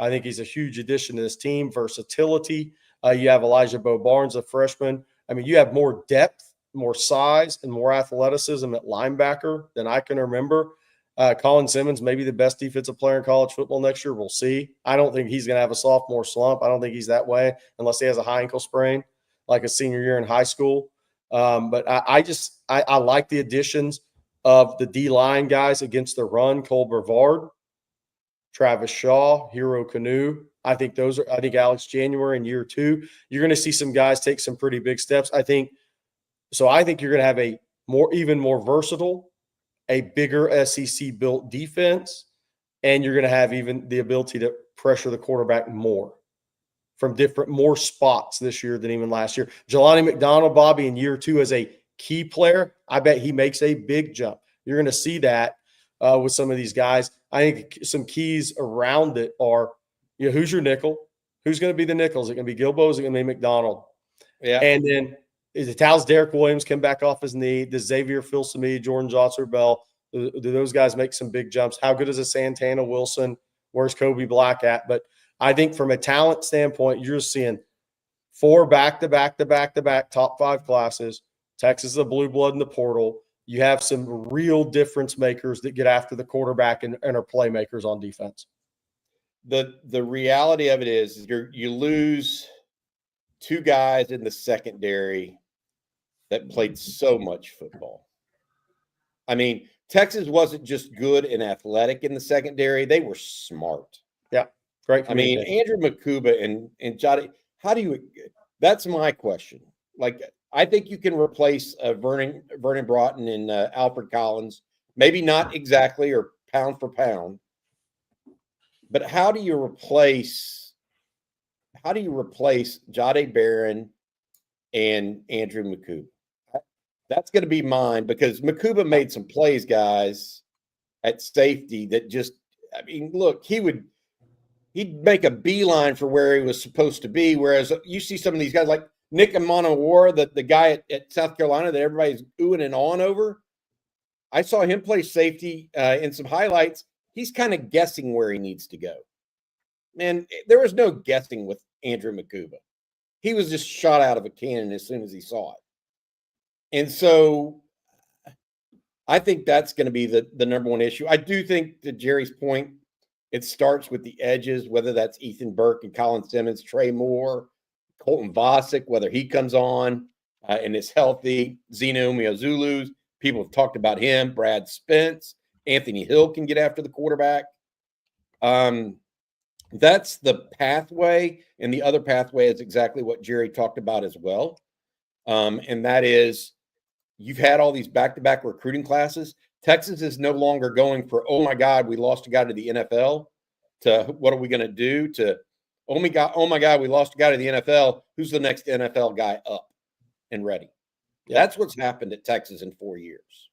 I think he's a huge addition to this team. Versatility. You have Elijah Bo Barnes, a freshman. I mean, you have more depth, more size, and more athleticism at linebacker than I can remember. Colin Simmons may be the best defensive player in college football next year. We'll see. I don't think he's going to have a sophomore slump. I don't think he's that way unless he has a high ankle sprain like a senior year in high school. But I like the additions of the D-line guys against the run. Cole Brevard, Travis Shaw, Hero Canoe. I think Alex January in year 2. You're going to see some guys take some pretty big steps. I think you're going to have a even more versatile, a bigger SEC built defense, and you're going to have even the ability to pressure the quarterback more from more spots this year than even last year. Jelani McDonald, Bobby, in year 2 as a key player, I bet he makes a big jump. You're going to see that with some of these guys. I think some keys around it are, who's your nickel? Who's going to be the nickel? Is it going to be Gilbo? Is it going to be McDonald? Yeah. And then how's Derek Williams come back off his knee? Does Xavier Filsaime, Jordan Jotzer-Bell, do those guys make some big jumps? How good is a Santana Wilson? Where's Kobe Black at? But I think from a talent standpoint, you're seeing 4 back-to-back top 5 classes. Texas is a blue blood in the portal. You have some real difference makers that get after the quarterback and are playmakers on defense. The reality of it is you lose 2 guys in the secondary that played so much football. I mean, Texas wasn't just good and athletic in the secondary. They were smart. Yeah. Great. I mean, Andrew Makuba and Jody, that's my question. Like, I think you can replace Vernon Broughton and Alfred Collins, maybe not exactly or pound for pound, but how do you replace Jade Barron and Andrew Makuba. That's going to be mine because Makuba made some plays, guys, at safety that just, I mean, look, he'd make a beeline for where he was supposed to be. Whereas you see some of these guys like Nick Amanawara, the guy at South Carolina that everybody's oohing and awing over. I saw him play safety in some highlights. He's kind of guessing where he needs to go. Man, there was no guessing with Andrew Makuba. He was just shot out of a cannon as soon as he saw it. And so I think that's going to be the number one issue. I do think, to Jerry's point, it starts with the edges, whether that's Ethan Burke and Colin Simmons, Trey Moore, Colton Vasek, whether he comes on and is healthy, Zeno Miazulu. People have talked about him, Brad Spence, Anthony Hill can get after the quarterback. That's the pathway. And the other pathway is exactly what Jerry talked about as well. And that is, you've had all these back-to-back recruiting classes. Texas is no longer going for, oh my God, we lost a guy to the NFL, to what are we going to do, to, oh my God, we lost a guy to the NFL. Who's the next NFL guy up and ready? Yeah. That's what's happened at Texas in 4 years.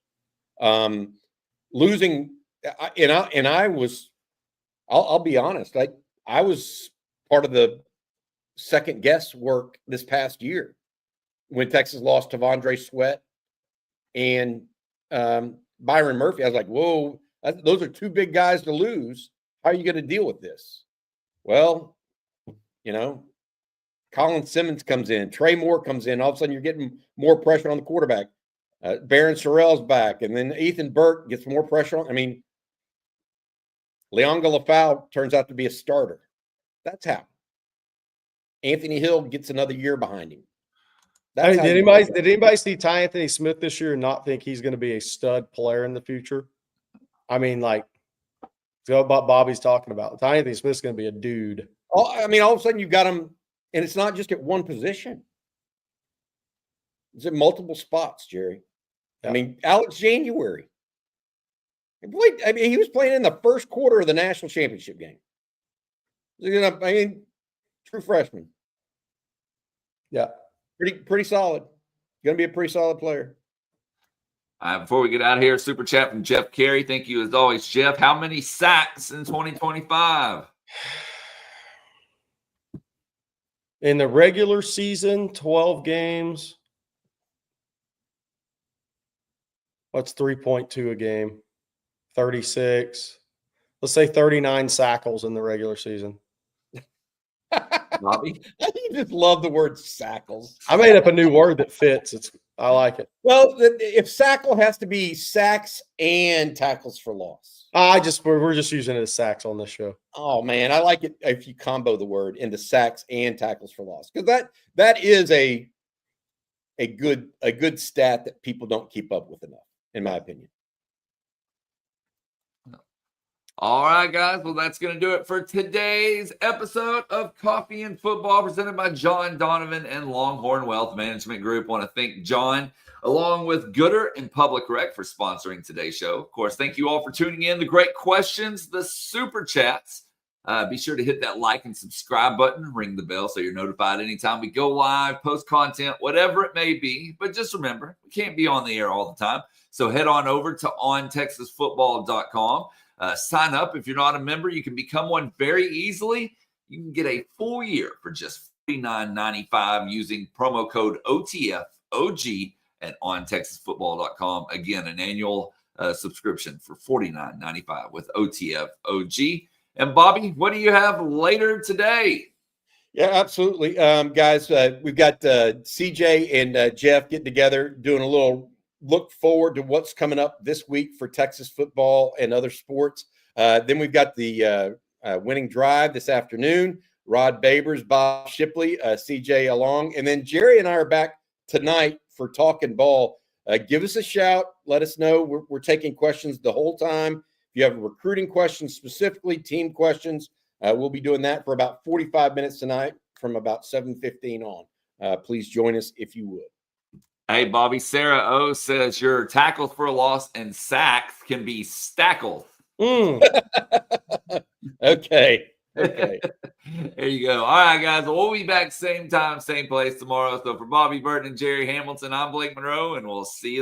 Losing, and I was, I'll be honest, I was part of the second guess work this past year when Texas lost Tavondre Sweat and Byron Murphy. I was like, whoa, those are two big guys to lose. How are you going to deal with this? Well, Colin Simmons comes in, Trey Moore comes in. All of a sudden, you're getting more pressure on the quarterback. Barron Sorrell's back, and then Ethan Burke gets more pressure on. I mean, Leon Galafau turns out to be a starter. That's how. Anthony Hill gets another year behind him. Did anybody see Ty Anthony Smith this year and not think he's going to be a stud player in the future? I mean, like, what Bobby's talking about. Ty Anthony Smith's going to be a dude. I mean, all of a sudden you've got him, and it's not just at one position. It's at multiple spots, Jerry. Yeah. I mean, Alex January. He was playing in the first quarter of the national championship game. I mean, true freshman. Yeah. Pretty solid. Going to be a pretty solid player. Before we get out of here, super chat from Jeff Carey. Thank you as always, Jeff. How many sacks in 2025? In the regular season, 12 games. What's 3.2 a game? 36. Let's say 39 sackles in the regular season. Bobby, you just love the word sackles. I made up a new word that fits. I like it. Well, if sackle has to be sacks and tackles for loss. We're just using it as sacks on this show. Oh man, I like it if you combo the word into sacks and tackles for loss, because that is a good stat that people don't keep up with enough, in my opinion. All right, guys. Well, that's going to do it for today's episode of Coffee and Football, presented by John Donovan and Longhorn Wealth Management Group. I want to thank John, along with Gooder and Public Rec, for sponsoring today's show. Of course, thank you all for tuning in. The great questions, the super chats. Be sure to hit that like and subscribe button, ring the bell so you're notified anytime we go live, post content, whatever it may be. But just remember, we can't be on the air all the time. So head on over to ontexasfootball.com. Sign up. If you're not a member, you can become one very easily. You can get a full year for just $49.95 using promo code OTFOG at ontexasfootball.com. Again, an annual subscription for $49.95 with OTFOG. And Bobby, what do you have later today? Yeah, absolutely. Guys, we've got CJ and Jeff getting together, doing a little look forward to what's coming up this week for Texas football and other sports. Then we've got the winning drive this afternoon. Rod Babers, Bob Shipley, CJ along. And then Jerry and I are back tonight for Talking Ball. Give us a shout. Let us know. We're taking questions the whole time. If you have recruiting questions specifically, team questions, we'll be doing that for about 45 minutes tonight from about 7:15 on. Please join us if you would. Hey, Bobby, Sarah O says your tackles for a loss and sacks can be stackles. Okay. Okay. There you go. All right, guys. Well, we'll be back same time, same place tomorrow. So for Bobby Burton and Jerry Hamilton, I'm Blake Monroe, and we'll see you